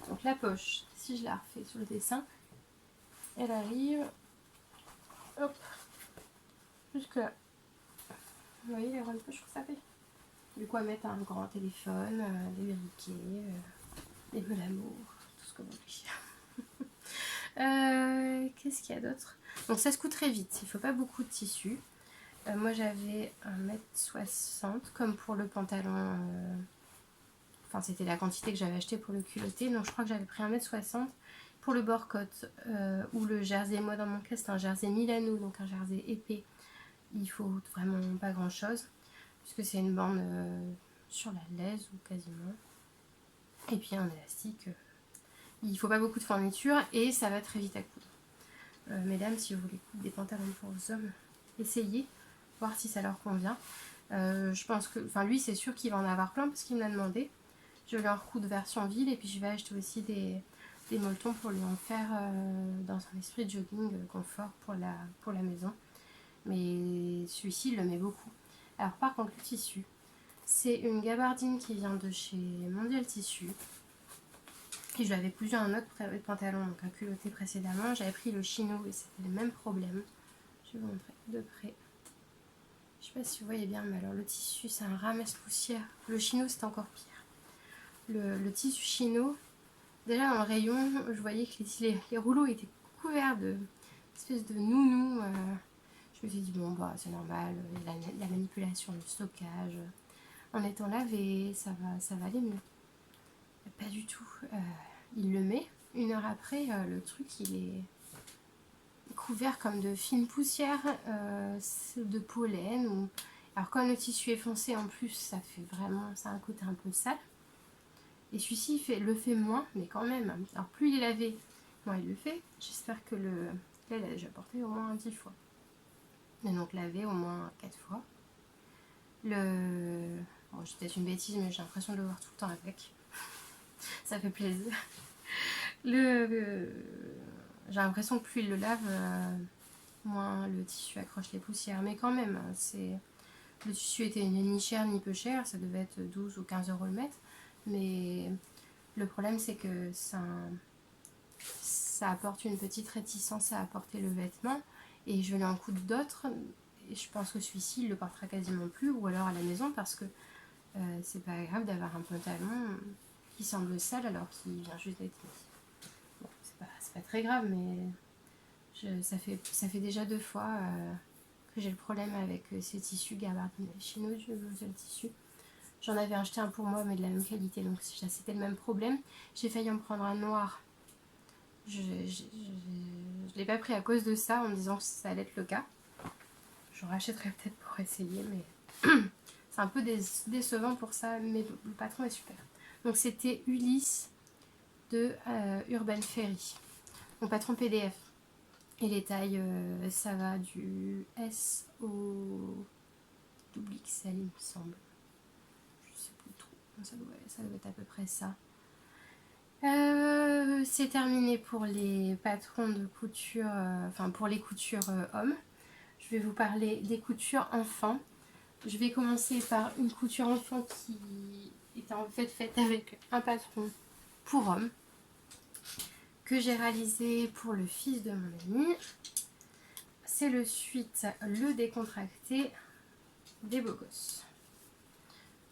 Donc la poche, si je la refais sur le dessin, elle arrive, hop, jusque là. Vous voyez les grandes poches que ça fait. Du coup, à mettre un grand téléphone, des briquets, des meules d'amour, tout ce que vous voulez. Qu'est-ce qu'il y a d'autre? Donc ça se coud très vite, il ne faut pas beaucoup de tissu. Moi j'avais 1,60 m comme pour le pantalon, enfin c'était la quantité que j'avais acheté pour le culotté, donc je crois que j'avais pris 1,60 m. Pour le bord-côte ou le jersey, moi dans mon cas c'est un jersey Milano, donc un jersey épais, il faut vraiment pas grand chose, puisque c'est une bande sur la laisse ou quasiment, et puis un élastique, il faut pas beaucoup de fourniture et ça va très vite à coudre. Mesdames, si vous voulez coudre des pantalons pour vos hommes, essayez, voir si ça leur convient. Je pense que, enfin lui c'est sûr qu'il va en avoir plein parce qu'il me l'a demandé. Je vais en recoudre version ville et puis je vais acheter aussi des molletons pour lui en faire dans un esprit de jogging confort pour la maison. Mais celui-ci il le met beaucoup. Alors par contre le tissu, c'est une gabardine qui vient de chez Mondial Tissu. Et je l'avais cousu un autre pantalon, donc un culotté précédemment. J'avais pris le chino et c'était le même problème. Je vais vous montrer de près. Je sais pas si vous voyez bien, mais alors le tissu c'est un ramasse-poussière. Le chino c'est encore pire. Le tissu chino, déjà dans le rayon, je voyais que les rouleaux étaient couverts de espèce de nounou. Je me suis dit bon bah c'est normal, la manipulation, le stockage. En étant lavé, ça va aller mieux. Pas du tout. Il le met. 1 heure après, le truc il est couvert comme de fines poussières, de pollen. Alors quand le tissu est foncé en plus, ça a un côté un peu sale. Et celui-ci le fait moins, mais quand même. Alors plus il est lavé, moins il le fait. J'espère que là il a déjà porté au moins 10 fois. Et donc lavé au moins 4 fois. Bon, j'ai peut-être une bêtise, mais j'ai l'impression de le voir tout le temps avec. Ça fait plaisir. J'ai l'impression que plus il le lave, moins le tissu accroche les poussières. Mais quand même, le tissu était ni cher ni peu cher, ça devait être 12 ou 15 € le mètre. Mais le problème c'est que ça apporte une petite réticence à apporter le vêtement. Et je vais en coudre d'autres. Et je pense que celui-ci il le portera quasiment plus, ou alors à la maison, parce que c'est pas grave d'avoir un pantalon qui semble sale alors qu'il vient juste d'être mis. Bon, c'est pas très grave, mais ça fait déjà 2 fois que j'ai le problème avec ces tissus gabardine chino. Je vais vous dire le tissu. J'en avais acheté un pour moi, mais de la même qualité, donc c'était le même problème. J'ai failli en prendre un noir. Je l'ai pas pris à cause de ça, en me disant que ça allait être le cas. J'en rachèterai peut-être pour essayer, mais c'est un peu décevant pour ça, mais le patron est super. Donc c'était Ulysse de Urban Ferry, mon patron PDF. Et les tailles, ça va du S au XXL, il me semble. Je sais plus trop, ça doit être à peu près ça. C'est terminé pour les patrons de couture, enfin pour les coutures hommes. Je vais vous parler des coutures enfants. Je vais commencer par une couture enfant qui est en fait faite avec un patron pour homme que j'ai réalisé pour le fils de mon ami. C'est le suite le décontracté des beaux gosses.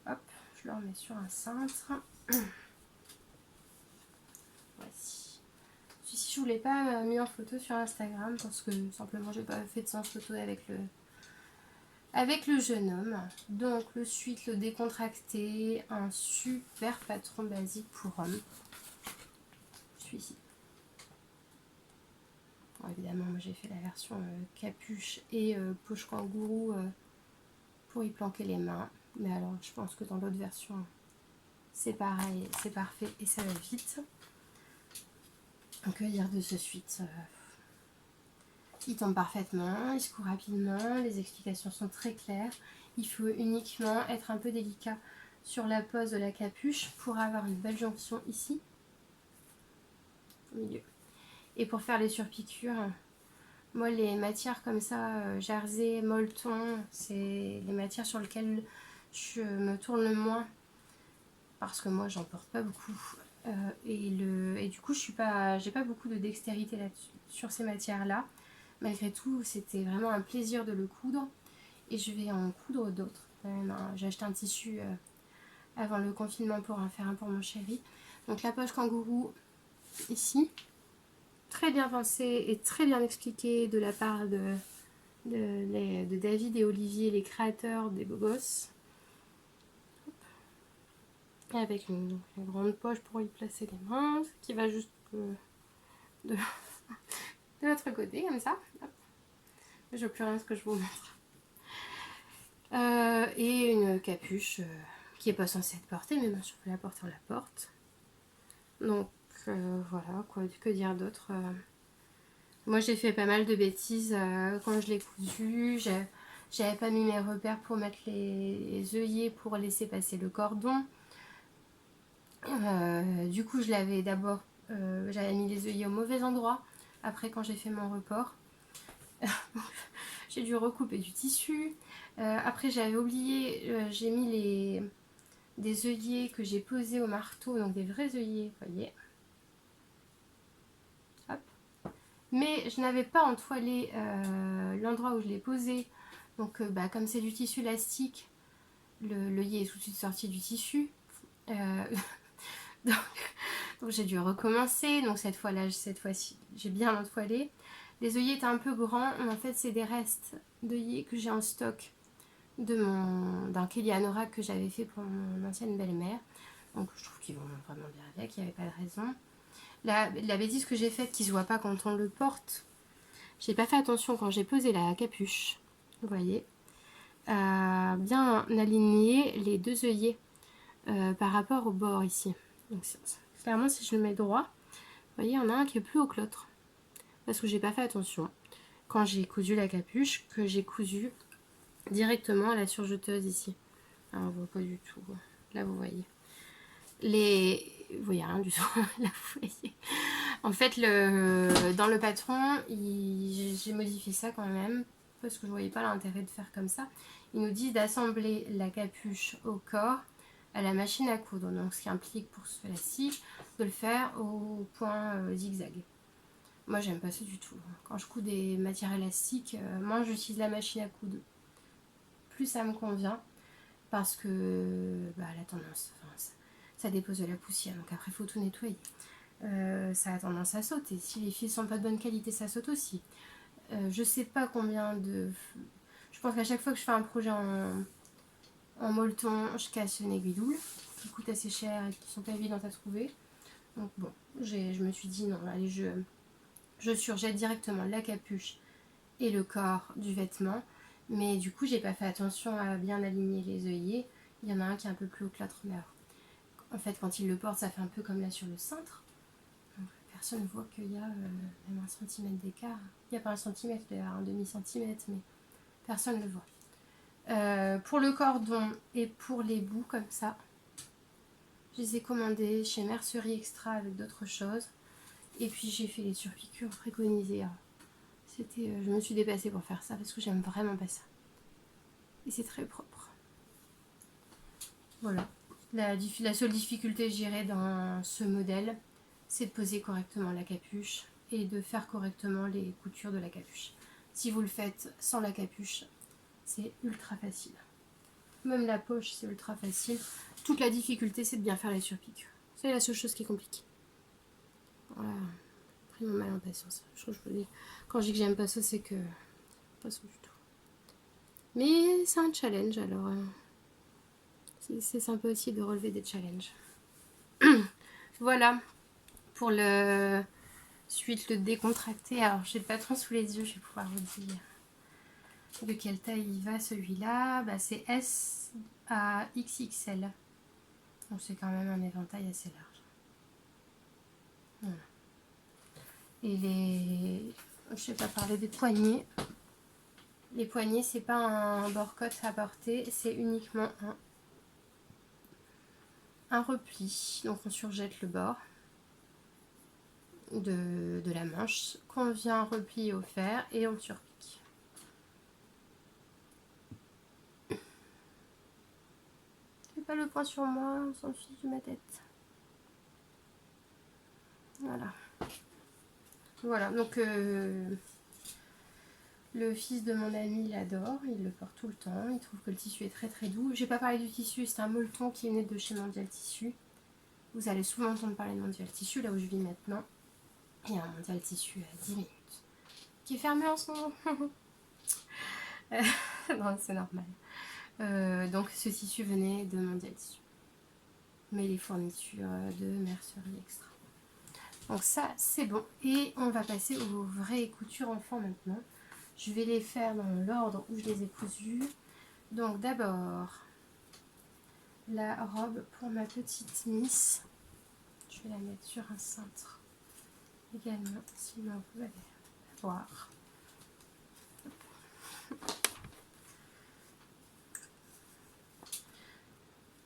Hop, je le remets sur un cintre. Voici. Celui-ci je ne vous l'ai pas mis en photo sur Instagram parce que simplement j'ai pas fait de séance photo avec le jeune homme. Donc le suite, le décontracté, un super patron basique pour homme. celui-ci. Bon, évidemment, moi j'ai fait la version capuche et poche kangourou pour y planquer les mains. Mais alors, je pense que dans l'autre version, c'est pareil, c'est parfait et ça va vite. Donc, que dire de ce sweat? Il tombe parfaitement, il se coud rapidement, les explications sont très claires. Il faut uniquement être un peu délicat sur la pose de la capuche pour avoir une belle jonction ici, au milieu. Et pour faire les surpiqûres, moi les matières comme ça, jersey, molleton, c'est les matières sur lesquelles je me tourne le moins parce que moi j'en porte pas beaucoup. Et du coup j'ai pas beaucoup de dextérité là-dessus, sur ces matières-là. Malgré tout, c'était vraiment un plaisir de le coudre. Et je vais en coudre d'autres. J'ai acheté un tissu avant le confinement pour en faire un pour mon chéri. Donc la poche kangourou, ici. Très bien pensé et très bien expliqué de la part de David et Olivier, les créateurs des Beaux Gosses. Et avec une grande poche pour y placer les mains, qui va juste de l'autre côté, comme ça. Hop. Je n'ai plus rien ce que je vous montre. Et une capuche qui n'est pas censée être portée, mais bien sûr que la porte, on la porte. Donc voilà, quoi, que dire d'autre. Moi j'ai fait pas mal de bêtises quand je l'ai cousu. J'avais pas mis mes repères pour mettre les œillets pour laisser passer le cordon. Du coup je l'avais d'abord, j'avais mis les œillets au mauvais endroit. Après quand j'ai fait mon report, j'ai dû recouper du tissu. Après j'avais oublié, j'ai mis des œillets que j'ai posés au marteau, donc des vrais œillets, vous voyez. Hop. Mais je n'avais pas entoilé l'endroit où je l'ai posé. Donc comme c'est du tissu élastique, l'œillet est tout de suite sorti du tissu. Donc j'ai dû recommencer. Donc cette fois-ci, j'ai bien entoilé. Les œillets étaient un peu grands, mais en fait c'est des restes d'œillets que j'ai en stock d'un Kelly Anorak que j'avais fait pour mon ancienne belle-mère. Donc je trouve qu'ils vont vraiment bien avec, il n'y avait pas de raison. La bêtise que j'ai faite qui se voit pas quand on le porte, j'ai pas fait attention quand j'ai posé la capuche, vous voyez, à bien aligner les deux œillets par rapport au bord ici. Donc clairement si je le mets droit, vous voyez, il y en a un qui est plus haut que l'autre. Parce que j'ai pas fait attention quand j'ai cousu la capuche, que j'ai cousu directement à la surjeteuse ici. Alors, on voit pas du tout. Là, vous voyez. Vous voyez rien du tout. Là, vous voyez. En fait, dans le patron, j'ai modifié ça quand même. Parce que je voyais pas l'intérêt de faire comme ça. Il nous dit d'assembler la capuche au corps à la machine à coudre. Donc, ce qui implique pour cela-ci de le faire au point zigzag. Moi, j'aime pas ça du tout. Quand je couds des matières élastiques, moins j'utilise la machine à coudre, plus ça me convient. Parce que la tendance, ça dépose de la poussière. Donc après, il faut tout nettoyer. Ça a tendance à sauter. Si les fils sont pas de bonne qualité, ça saute aussi. Je sais pas combien de... Je pense qu'à chaque fois que je fais un projet en molleton, je casse une aiguille double qui coûte assez cher et qui sont pas évidentes à trouver. Donc bon, je me suis dit non, allez, je surjette directement la capuche et le corps du vêtement. Mais du coup, j'ai pas fait attention à bien aligner les œillets. Il y en a un qui est un peu plus haut que l'autre. Mais alors, en fait, quand il le porte, ça fait un peu comme là sur le cintre. Donc, personne ne voit qu'il y a même 1 centimètre d'écart. Il n'y a pas 1 centimètre, il y a un demi-centimètre, mais personne ne le voit. Pour le cordon et pour les bouts comme ça, je les ai commandés chez Mercerie Extra avec d'autres choses. Et puis j'ai fait les surpiqûres préconisées. Je me suis dépassée pour faire ça parce que j'aime vraiment pas ça. Et c'est très propre. Voilà. La seule difficulté, je dirais, dans ce modèle, c'est de poser correctement la capuche et de faire correctement les coutures de la capuche. Si vous le faites sans la capuche, c'est ultra facile. Même la poche, c'est ultra facile. Toute la difficulté, c'est de bien faire les surpiqûres. C'est la seule chose qui est compliquée. Voilà. Pris mon mal en patience. Je vous dis, quand je dis que j'aime pas ça, c'est que pas ça du tout. Mais c'est un challenge, alors c'est sympa aussi de relever des challenges. Voilà pour le décontracter. Alors j'ai le patron sous les yeux, je vais pouvoir vous dire de quelle taille il va celui-là. Bah, c'est S à XXL. Donc c'est quand même un éventail assez large. Voilà. Et je vais pas parler des poignets. Les poignets, c'est pas un bord-côte à porter, c'est uniquement un repli. Donc on surjette le bord de la manche, qu'on vient replier au fer et on surpique. Fais pas le point sur moi, on s'en fiche de ma tête. Voilà. Voilà, donc le fils de mon ami l'adore, il le porte tout le temps, il trouve que le tissu est très très doux. J'ai pas parlé du tissu, c'est un molleton qui venait de chez Mondial Tissu. Vous allez souvent entendre parler de Mondial Tissu, là où je vis maintenant. Il y a un Mondial Tissu à 10 minutes, qui est fermé en ce moment. Non, c'est normal. Donc ce tissu venait de Mondial Tissu. Mais les fournitures de mercerie extra. Donc ça, c'est bon. Et on va passer aux vraies coutures enfants maintenant. Je vais les faire dans l'ordre où je les ai cousues. Donc d'abord, la robe pour ma petite Miss. Je vais la mettre sur un cintre également, sinon vous allez la voir.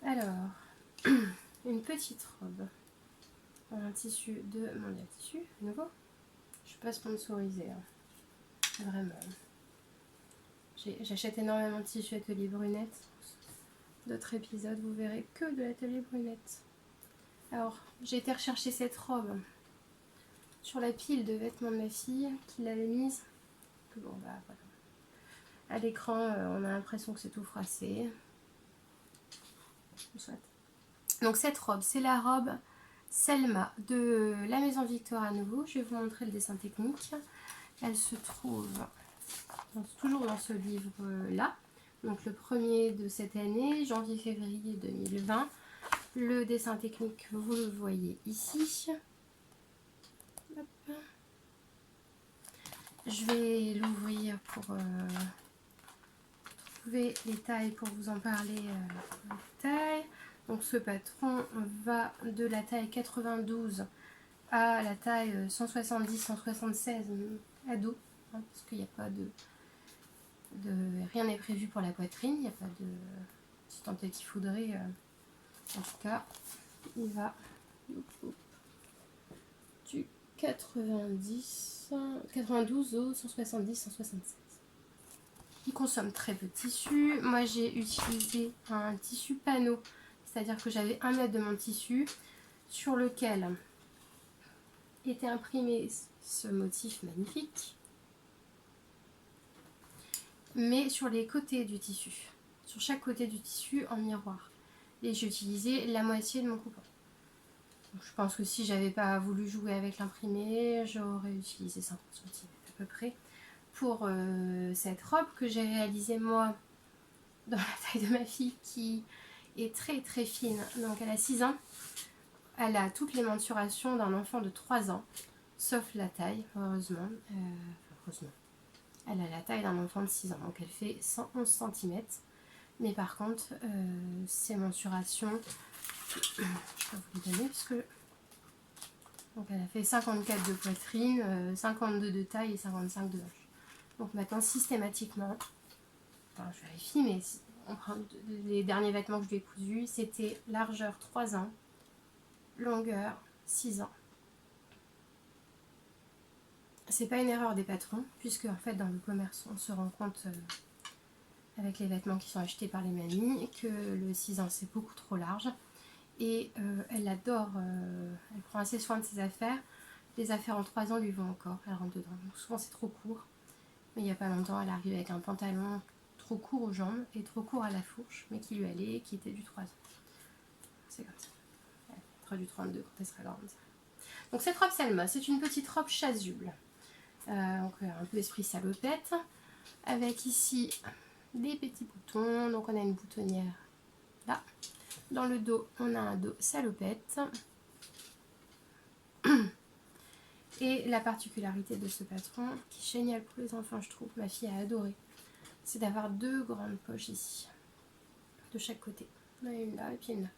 Alors, une petite robe en un tissu de Mondial Tissu, à nouveau. Je suis pas sponsorisée, hein. Vraiment. J'achète énormément de tissus Atelier Brunette. D'autres épisodes, vous verrez que de l'Atelier Brunette. Alors, j'ai été rechercher cette robe sur la pile de vêtements de ma fille qui l'avait mise. Bon, bah voilà. À l'écran, on a l'impression que c'est tout froissé. Donc cette robe, c'est la robe Selma de la Maison Victor à nouveau. Je vais vous montrer le dessin technique. Elle se trouve toujours dans ce livre-là. Donc le premier de cette année, janvier-février 2020. Le dessin technique, vous le voyez ici. Hop. Je vais l'ouvrir pour trouver les tailles, pour vous en parler en détail. Donc ce patron va de la taille 92 à la taille 170-176 ado, hein, parce qu'il n'y a pas rien n'est prévu pour la poitrine, il n'y a pas de, si tant est qu'il faudrait, en tout cas, il va du 92 au 170-176. Il consomme très peu de tissu. Moi j'ai utilisé un tissu panneau, c'est-à-dire que j'avais 1 mètre de mon tissu sur lequel était imprimé ce motif magnifique, mais sur les côtés du tissu, sur chaque côté du tissu en miroir. Et j'ai utilisé la moitié de mon coupon. Donc, je pense que si j'avais pas voulu jouer avec l'imprimé, j'aurais utilisé 50 cm à peu près pour cette robe que j'ai réalisée moi dans la taille de ma fille qui est très très fine. Donc elle a 6 ans, elle a toutes les mensurations d'un enfant de 3 ans, sauf la taille, heureusement. Heureusement. Elle a la taille d'un enfant de 6 ans, donc elle fait 111 cm. Mais par contre, ces mensurations, je vais vous les donner puisque... Donc elle a fait 54 de poitrine, 52 de taille et 55 de hanche. Donc maintenant systématiquement, enfin je vérifie, mais on prend les derniers vêtements que je lui ai cousus, c'était largeur 3 ans, longueur 6 ans. C'est pas une erreur des patrons, puisque en fait dans le commerce on se rend compte avec les vêtements qui sont achetés par les mamies que le 6 ans c'est beaucoup trop large. Et elle adore, elle prend assez soin de ses affaires. Les affaires en 3 ans lui vont encore, elle rentre dedans. Donc souvent c'est trop court. Mais il n'y a pas longtemps, elle arrive avec un pantalon trop court aux jambes et trop court à la fourche, mais qui lui allait et qui était du 3 ans. C'est comme ça. Elle mettra du 32 quand elle sera grande. Donc cette robe Selma, c'est une petite robe chasuble. Donc un peu esprit salopette. Avec ici des petits boutons. Donc on a une boutonnière là. Dans le dos, on a un dos salopette. Et la particularité de ce patron, qui est génial pour les enfants je trouve, ma fille a adoré, c'est d'avoir 2 grandes poches ici, de chaque côté. Il y en a une là et puis une là.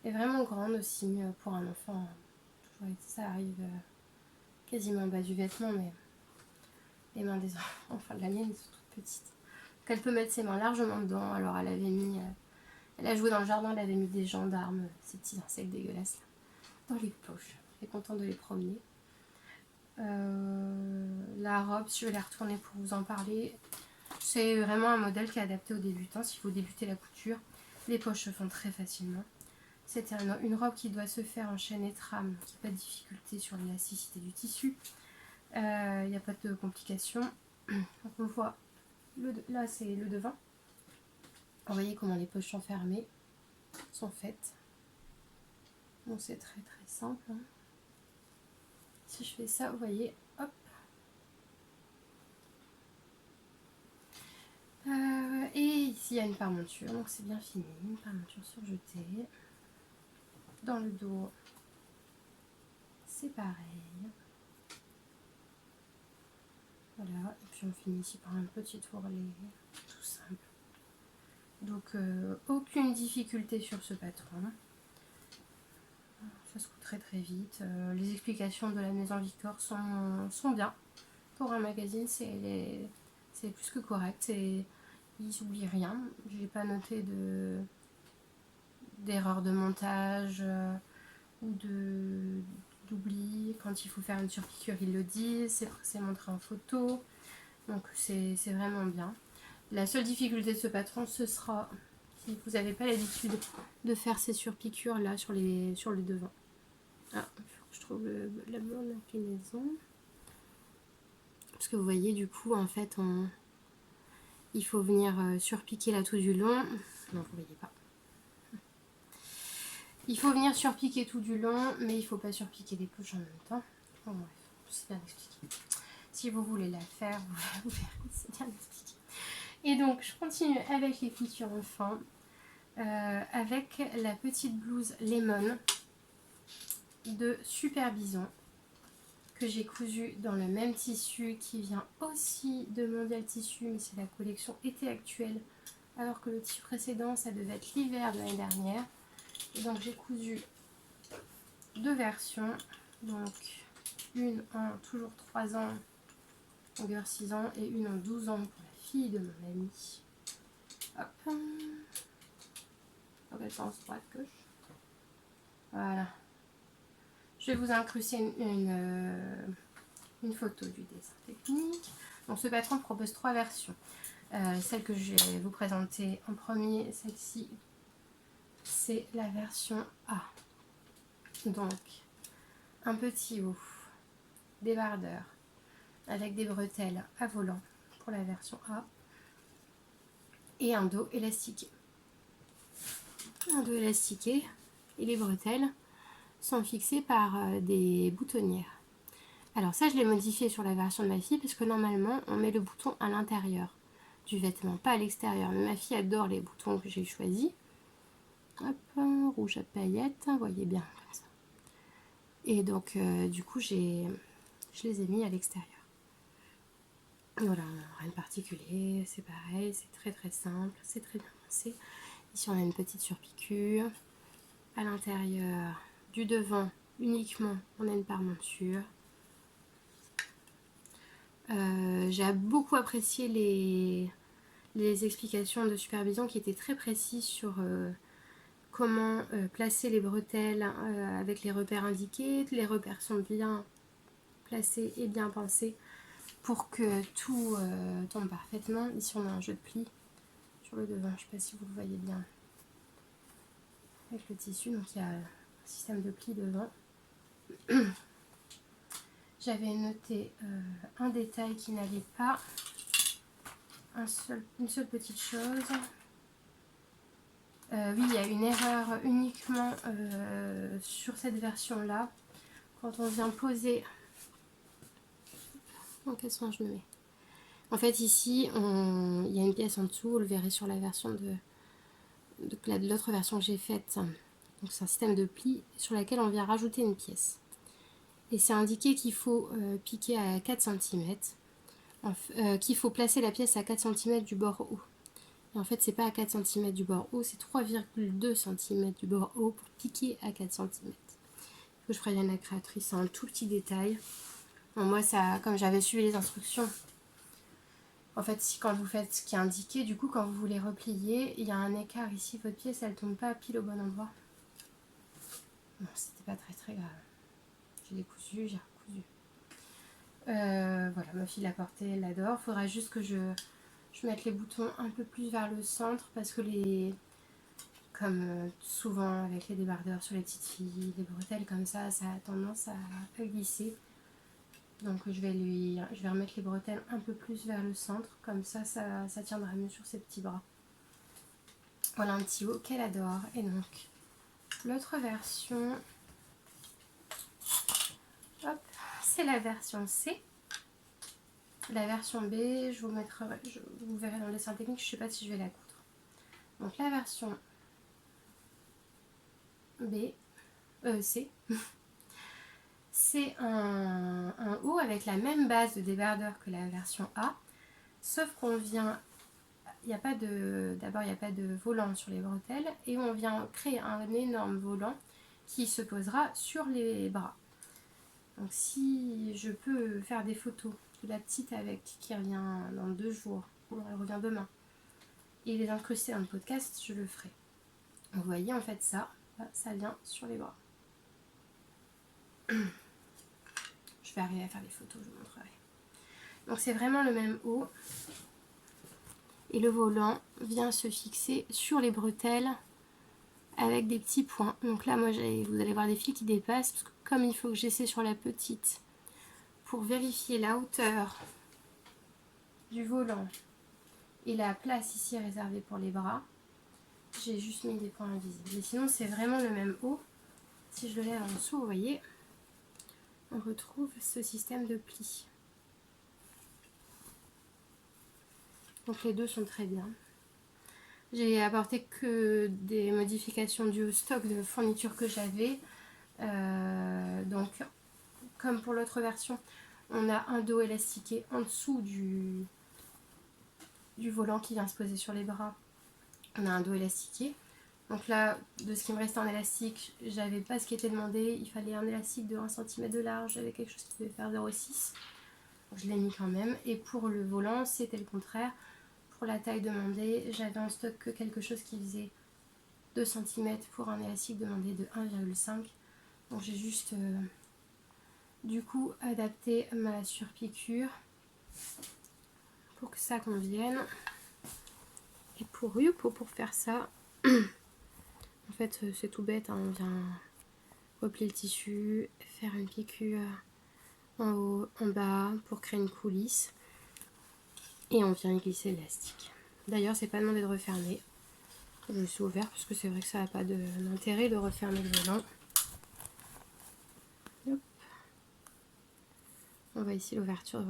Et vraiment grande aussi pour un enfant. Ça arrive quasiment en bas du vêtement, mais les mains des enfants, enfin la mienne, sont toutes petites. Donc elle peut mettre ses mains largement dedans. Alors elle avait mis, elle a joué dans le jardin, elle avait mis des gendarmes, ces petits insectes dégueulasses là, dans les poches. Elle est contente de les promener. La robe, si je vais la retourner pour vous en parler, c'est vraiment un modèle qui est adapté aux débutants. S'il faut débuter la couture, les poches se font très facilement. C'est une robe qui doit se faire en chaîne et trame, qui n'a pas de difficulté sur l'élasticité du tissu. Il n'y a pas de complications. Donc on voit, là c'est le devant. Vous voyez comment les poches sont fermées, sont faites. Bon, c'est très très simple. Hein. Si je fais ça, vous voyez, hop. Et ici il y a une paremonture, donc c'est bien fini, une paremonture surjetée. Dans le dos, c'est pareil. Voilà, et puis on finit ici par un petit ourlet, tout simple. Donc aucune difficulté sur ce patron. Ça se coud très très vite. Les explications de la maison Victor sont bien. Pour un magazine, c'est plus que correct. Ils n'oublient rien. J'ai pas noté d'erreur de montage ou d'oubli. Quand il faut faire une surpiqûre, ils le disent. C'est montré en photo. Donc c'est vraiment bien. La seule difficulté de ce patron, ce sera si vous n'avez pas l'habitude de faire ces surpiqûres là sur le devant. Ah, il faut que je trouve la bonne inclinaison. Parce que vous voyez, du coup, en fait, il faut venir surpiquer là tout du long. Non, vous voyez pas. Il faut venir surpiquer tout du long, mais il ne faut pas surpiquer les poches en même temps. Bon, bref, c'est bien expliqué. Si vous voulez la faire, vous verrez, c'est bien expliqué. Et donc, je continue avec les coutures enfants, avec la petite blouse Lemon de Super Bison, que j'ai cousue dans le même tissu qui vient aussi de Mondial Tissu, mais c'est la collection été actuelle, alors que le tissu précédent, ça devait être l'hiver de l'année dernière. Et donc, j'ai cousu 2 versions, donc une en toujours 3 ans, longueur 6 ans, et une en 12 ans pour la fille de mon ami. Hop. Dans quel sens? Droite, gauche. Voilà. Je vais vous incruster une photo du dessin technique. Donc ce patron propose 3 versions. Celle que je vais vous présenter en premier, celle-ci, c'est la version A. Donc un petit haut, débardeur, avec des bretelles à volant pour la version A, et un dos élastiqué. Un dos élastiqué, et les bretelles sont fixées par des boutonnières. Alors ça, je l'ai modifié sur la version de ma fille parce que normalement, on met le bouton à l'intérieur du vêtement, pas à l'extérieur. Mais ma fille adore les boutons que j'ai choisis. Hop, rouge à paillettes, vous voyez bien comme ça. Et donc, du coup, je les ai mis à l'extérieur. Voilà, rien de particulier, c'est pareil, c'est très très simple, c'est très bien pensé. Ici, on a une petite surpiqûre. À l'intérieur du devant, uniquement, on a une paremonture. J'ai beaucoup apprécié les explications de Super Bison qui étaient très précises sur comment placer les bretelles avec les repères indiqués. Les repères sont bien placés et bien pensés pour que tout tombe parfaitement. Ici on a un jeu de plis sur le devant, je ne sais pas si vous le voyez bien avec le tissu, donc il y a un système de plis devant. J'avais noté un détail qui n'allait pas, une seule petite chose. Oui, il y a une erreur uniquement sur cette version-là. Quand on vient poser... Dans quel sens je me mets? En fait, ici, il y a une pièce en dessous, vous le verrez sur la version de l'autre version que j'ai faite. Donc c'est un système de pli sur laquelle on vient rajouter une pièce. Et c'est indiqué qu'il faut piquer à 4 cm, qu'il faut placer la pièce à 4 cm du bord haut. Et en fait, c'est pas à 4 cm du bord haut, c'est 3,2 cm du bord haut pour piquer à 4 cm. Il faut que je prévienne la créatrice, c'est un tout petit détail. Bon, moi, ça, comme j'avais suivi les instructions, en fait, si quand vous faites ce qui est indiqué, du coup, quand vous voulez replier, il y a un écart ici, votre pièce, elle tombe pas pile au bon endroit. Bon, c'était pas très grave. J'ai décousu, j'ai recousu. Voilà, ma fille l'a porté, elle l'adore. Faudra juste que je mette les boutons un peu plus vers le centre parce que comme souvent avec les débardeurs sur les petites filles, les bretelles comme ça a tendance à glisser. Donc je vais remettre les bretelles un peu plus vers le centre, comme ça tiendra mieux sur ses petits bras. Voilà un petit haut qu'elle adore. Et donc l'autre version, hop, c'est la version C. La version B, vous verrez dans le dessin technique, je ne sais pas si je vais la coudre. Donc la version C, c'est un haut avec la même base de débardeur que la version A, sauf qu'on vient, d'abord il n'y a pas de volant sur les bretelles, et on vient créer un énorme volant qui se posera sur les bras. Donc si je peux faire des photos de la petite avec qui revient dans 2 jours, elle revient demain, et les incruster dans le podcast, je le ferai. Vous voyez en fait ça vient sur les bras. Je vais arriver à faire des photos, je vous montrerai. Donc c'est vraiment le même haut. Et le volant vient se fixer sur les bretelles avec des petits points. Donc là, moi, vous allez voir des fils qui dépassent, parce que comme il faut que j'essaie sur la petite pour vérifier la hauteur du volant et la place ici réservée pour les bras, j'ai juste mis des points invisibles. Mais sinon, c'est vraiment le même haut. Si je le lève en dessous, vous voyez, on retrouve ce système de plis. Donc les deux sont très bien. J'ai apporté que des modifications dues au stock de fournitures que j'avais. Donc, comme pour l'autre version, on a un dos élastiqué en dessous du volant qui vient se poser sur les bras. On a un dos élastiqué. Donc là, de ce qui me restait en élastique, j'avais pas ce qui était demandé. Il fallait un élastique de 1 cm de large. J'avais quelque chose qui devait faire 0,6. Je l'ai mis quand même. Et pour le volant, c'était le contraire. Pour la taille demandée, j'avais en stock que quelque chose qui faisait 2 cm pour un élastique demandé de 1,5. Donc j'ai juste du coup adapté ma surpiqûre pour que ça convienne. Et pour faire ça, en fait c'est tout bête, hein, on vient replier le tissu, faire une piqûre en haut, en bas pour créer une coulisse et on vient y glisser l'élastique. D'ailleurs c'est pas demandé de refermer, je suis ouvert parce que c'est vrai que ça n'a pas d'intérêt de refermer le volant. On voit ici l'ouverture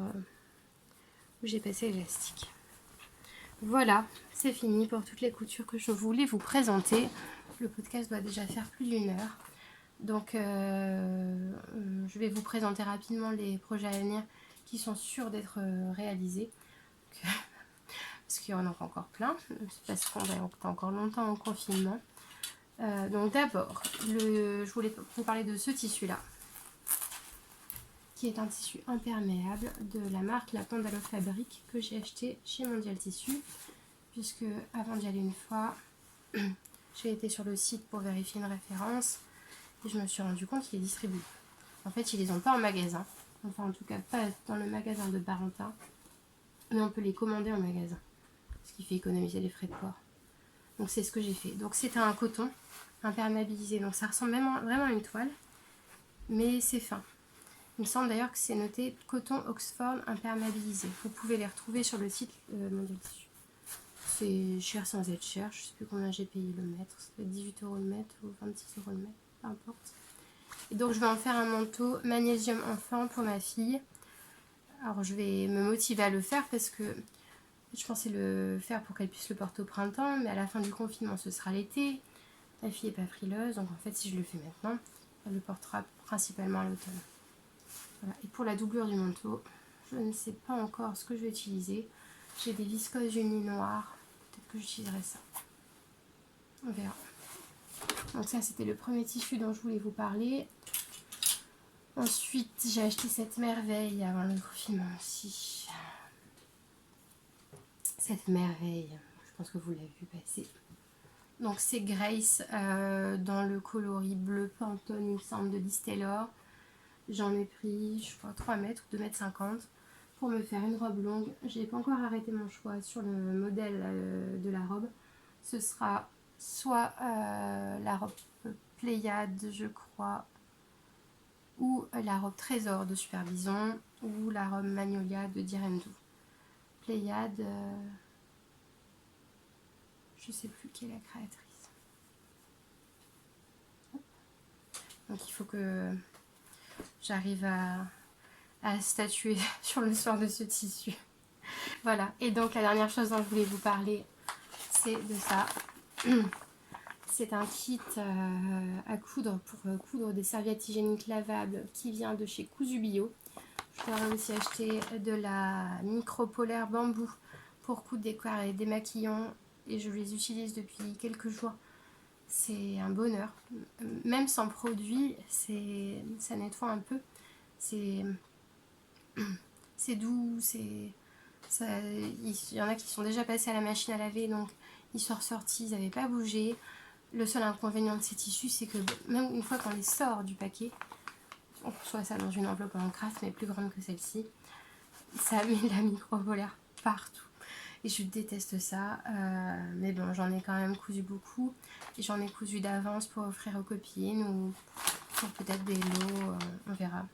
où j'ai passé l'élastique. Voilà, c'est fini pour toutes les coutures que je voulais vous présenter. Le podcast doit déjà faire plus d'1 heure. Donc je vais vous présenter rapidement les projets à venir qui sont sûrs d'être réalisés. Parce qu'il y en aura encore plein. Parce qu'on va être encore longtemps en confinement. Donc d'abord, je voulais vous parler de ce tissu-là, qui est un tissu imperméable de la marque La Pandalo Fabrique que j'ai acheté chez Mondial Tissu, puisque avant d'y aller une fois, j'ai été sur le site pour vérifier une référence et je me suis rendu compte qu'il est distribué. En fait, ils les ont pas en magasin, enfin en tout cas pas dans le magasin de Barentin, mais on peut les commander en magasin, ce qui fait économiser les frais de port. Donc c'est ce que j'ai fait. Donc c'est un coton imperméabilisé, donc ça ressemble vraiment à une toile, mais c'est fin. Il me semble d'ailleurs que c'est noté coton Oxford imperméabilisé. Vous pouvez les retrouver sur le site Mondial Tissu. C'est cher sans être cher. Je ne sais plus combien j'ai payé le mètre. Ça doit être 18 € le mètre ou 26 € le mètre. Peu importe. Et donc je vais en faire un manteau magnésium enfant pour ma fille. Alors je vais me motiver à le faire parce que je pensais le faire pour qu'elle puisse le porter au printemps. Mais à la fin du confinement, ce sera l'été. La fille n'est pas frileuse. Donc en fait, si je le fais maintenant, elle le portera principalement à l'automne. Voilà. Et pour la doublure du manteau, je ne sais pas encore ce que je vais utiliser. J'ai des viscoses unis noires, peut-être que j'utiliserai ça. On verra. Donc ça, c'était le premier tissu dont je voulais vous parler. Ensuite, j'ai acheté cette merveille avant le confinement aussi. Cette merveille, je pense que vous l'avez vu passer. Donc c'est Grace dans le coloris bleu Pantone, il me semble, de Liz Taylor. J'en ai pris, je crois, 3 mètres ou 2,50 m pour me faire une robe longue. J'ai pas encore arrêté mon choix sur le modèle de la robe. Ce sera soit la robe Pléiade, je crois, ou la robe Trésor de Supervision, ou la robe Magnolia de Direndou. Pléiade, je sais plus qui est la créatrice. Donc il faut que j'arrive à statuer sur le sort de ce tissu. Voilà, et donc la dernière chose dont je voulais vous parler, c'est de ça. C'est un kit à coudre pour coudre des serviettes hygiéniques lavables qui vient de chez Cousu Bio. Je pourrais aussi acheter de la micro polaire bambou pour coudre des démaquillants et je les utilise depuis quelques jours. C'est un bonheur. Même sans produit, ça nettoie un peu. C'est doux, il y en a qui sont déjà passés à la machine à laver, donc ils sont ressortis, ils n'avaient pas bougé. Le seul inconvénient de ces tissus, c'est que même une fois qu'on les sort du paquet, on reçoit ça dans une enveloppe en craft, mais plus grande que celle-ci, ça met la micro-polaire partout. Et je déteste ça, mais bon, j'en ai quand même cousu beaucoup. Et j'en ai cousu d'avance pour offrir aux copines ou pour peut-être des lots, on verra.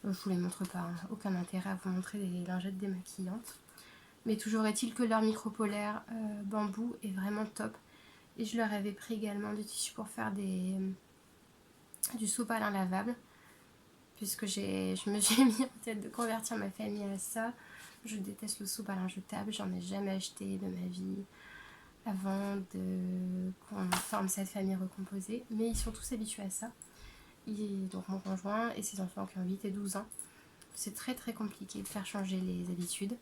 Je vous les montre pas, hein. Aucun intérêt à vous montrer des lingettes démaquillantes. Mais toujours est-il que leur micro-polaire bambou est vraiment top. Et je leur avais pris également du tissu pour faire du sopalin lavable. Puisque je me suis mis en tête de convertir ma famille à ça. Je déteste le sopalin jetable, j'en ai jamais acheté de ma vie avant qu'on forme cette famille recomposée. Mais ils sont tous habitués à ça. Donc mon conjoint et ses enfants qui ont 8 et 12 ans. C'est très très compliqué de faire changer les habitudes.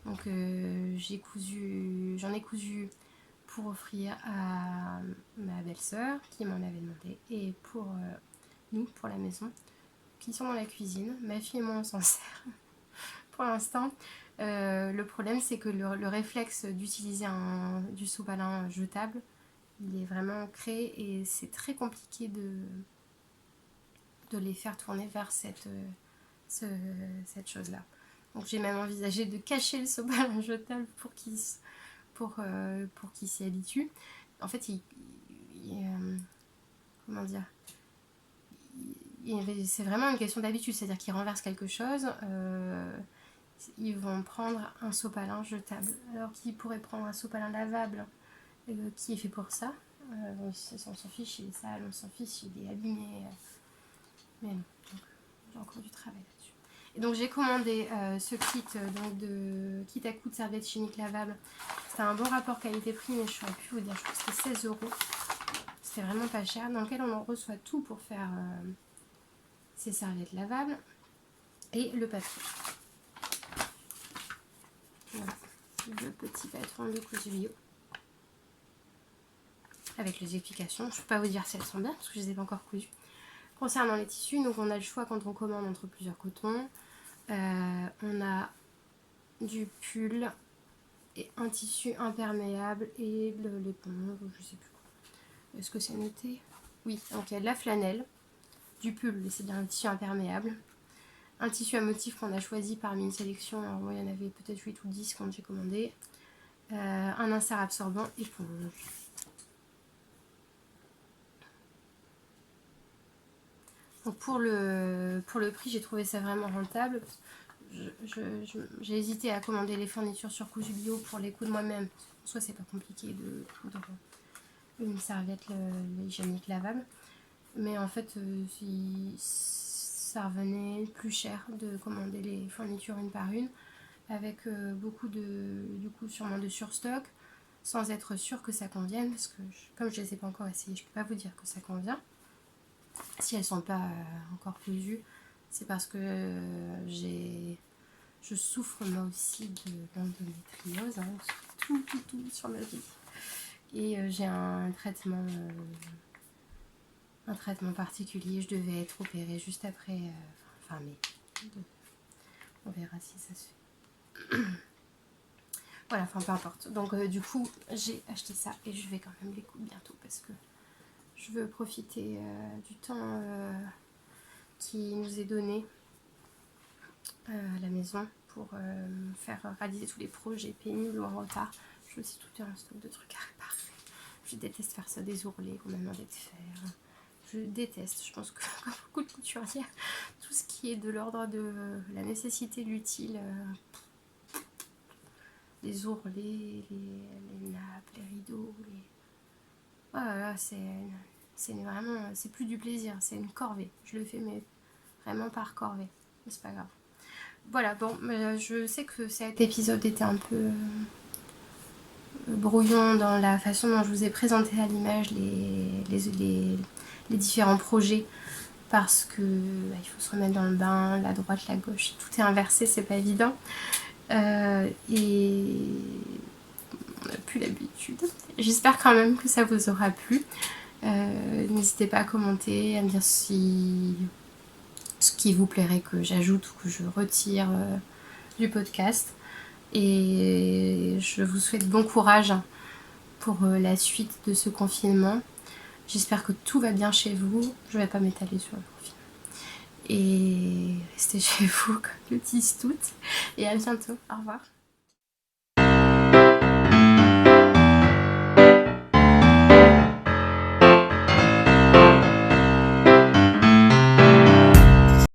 Donc j'en ai cousu pour offrir à ma belle-sœur qui m'en avait demandé et pour nous, pour la maison, qui sont dans la cuisine. Ma fille et moi on s'en sert pour l'instant. Le problème c'est que le réflexe d'utiliser du sopalin jetable, il est vraiment ancré et c'est très compliqué de les faire tourner vers cette chose là. Donc j'ai même envisagé de cacher le sopalin jetable pour qu'ils s'y habituent. En fait, comment dire, c'est vraiment une question d'habitude, c'est-à-dire qu'ils renversent quelque chose, ils vont prendre un sopalin jetable, alors qu'ils pourraient prendre un sopalin lavable qui est fait pour ça. On s'en fiche, il est sale, on s'en fiche, il est abîmé. Mais non, j'ai encore du travail là-dessus. Et donc j'ai commandé ce kit de kit à coudre serviettes chimiques lavables. C'est un bon rapport qualité-prix, mais je saurais plus vous dire, je crois que c'était 16 €. C'était vraiment pas cher, dans lequel on en reçoit tout pour faire ces serviettes lavables et le papier. Voilà, le petit patron de Cousu Bio avec les explications. Je ne peux pas vous dire si elles sont bien parce que je ne les ai pas encore cousues. Concernant les tissus, donc on a le choix quand on commande entre plusieurs cotons. On a du pull et un tissu imperméable et de l'éponge, je sais plus quoi. Est-ce que c'est noté? Oui, donc il y a de la flanelle, du pull, c'est bien un tissu imperméable, un tissu à motif qu'on a choisi parmi une sélection, alors moi il y en avait peut-être 8 ou 10 quand j'ai commandé, un insert absorbant éponge. Donc pour le prix, j'ai trouvé ça vraiment rentable. J'ai hésité à commander les fournitures sur Cousu Bio pour les coudre moi-même. Soit c'est pas compliqué de coudre une serviette hygiénique lavable. Mais en fait, ça revenait plus cher de commander les fournitures une par une, avec beaucoup du coup sûrement de surstock, sans être sûr que ça convienne, parce que comme je les ai pas encore essayées, je peux pas vous dire que ça convient. Si elles sont pas encore cousues, c'est parce que je souffre moi aussi de l'endométriose, hein, tout sur ma vie. Et j'ai un traitement particulier. Je devais être opérée juste après, on verra si ça se fait. Voilà, enfin peu importe. Donc du coup, j'ai acheté ça et je vais quand même les couper bientôt parce que je veux profiter du temps qui nous est donné à la maison pour faire réaliser tous les projets pénibles ou en retard. J'ai aussi tout un stock de trucs à réparer. Je déteste faire ça, des ourlets qu'on m'a demandé de faire. Je déteste, je pense que comme beaucoup de couturières, tout ce qui est de l'ordre de la nécessité, l'utile, les ourlets, les nappes, les rideaux, oh là là, c'est vraiment, c'est plus du plaisir, c'est une corvée. Je le fais mais vraiment par corvée, mais c'est pas grave. Voilà, bon, je sais que cet épisode était un peu brouillon dans la façon dont je vous ai présenté à l'image les différents projets, parce que il faut se remettre dans le bain, la droite, la gauche, tout est inversé, c'est pas évident. Et on n'a plus l'habitude. J'espère quand même que ça vous aura plu. N'hésitez pas à commenter, à me dire si ce qui vous plairait que j'ajoute ou que je retire du podcast. Et je vous souhaite bon courage pour la suite de ce confinement. J'espère que tout va bien chez vous. Je ne vais pas m'étaler sur le confinement. Et restez chez vous comme le disent toutes. Et à bientôt. Au revoir.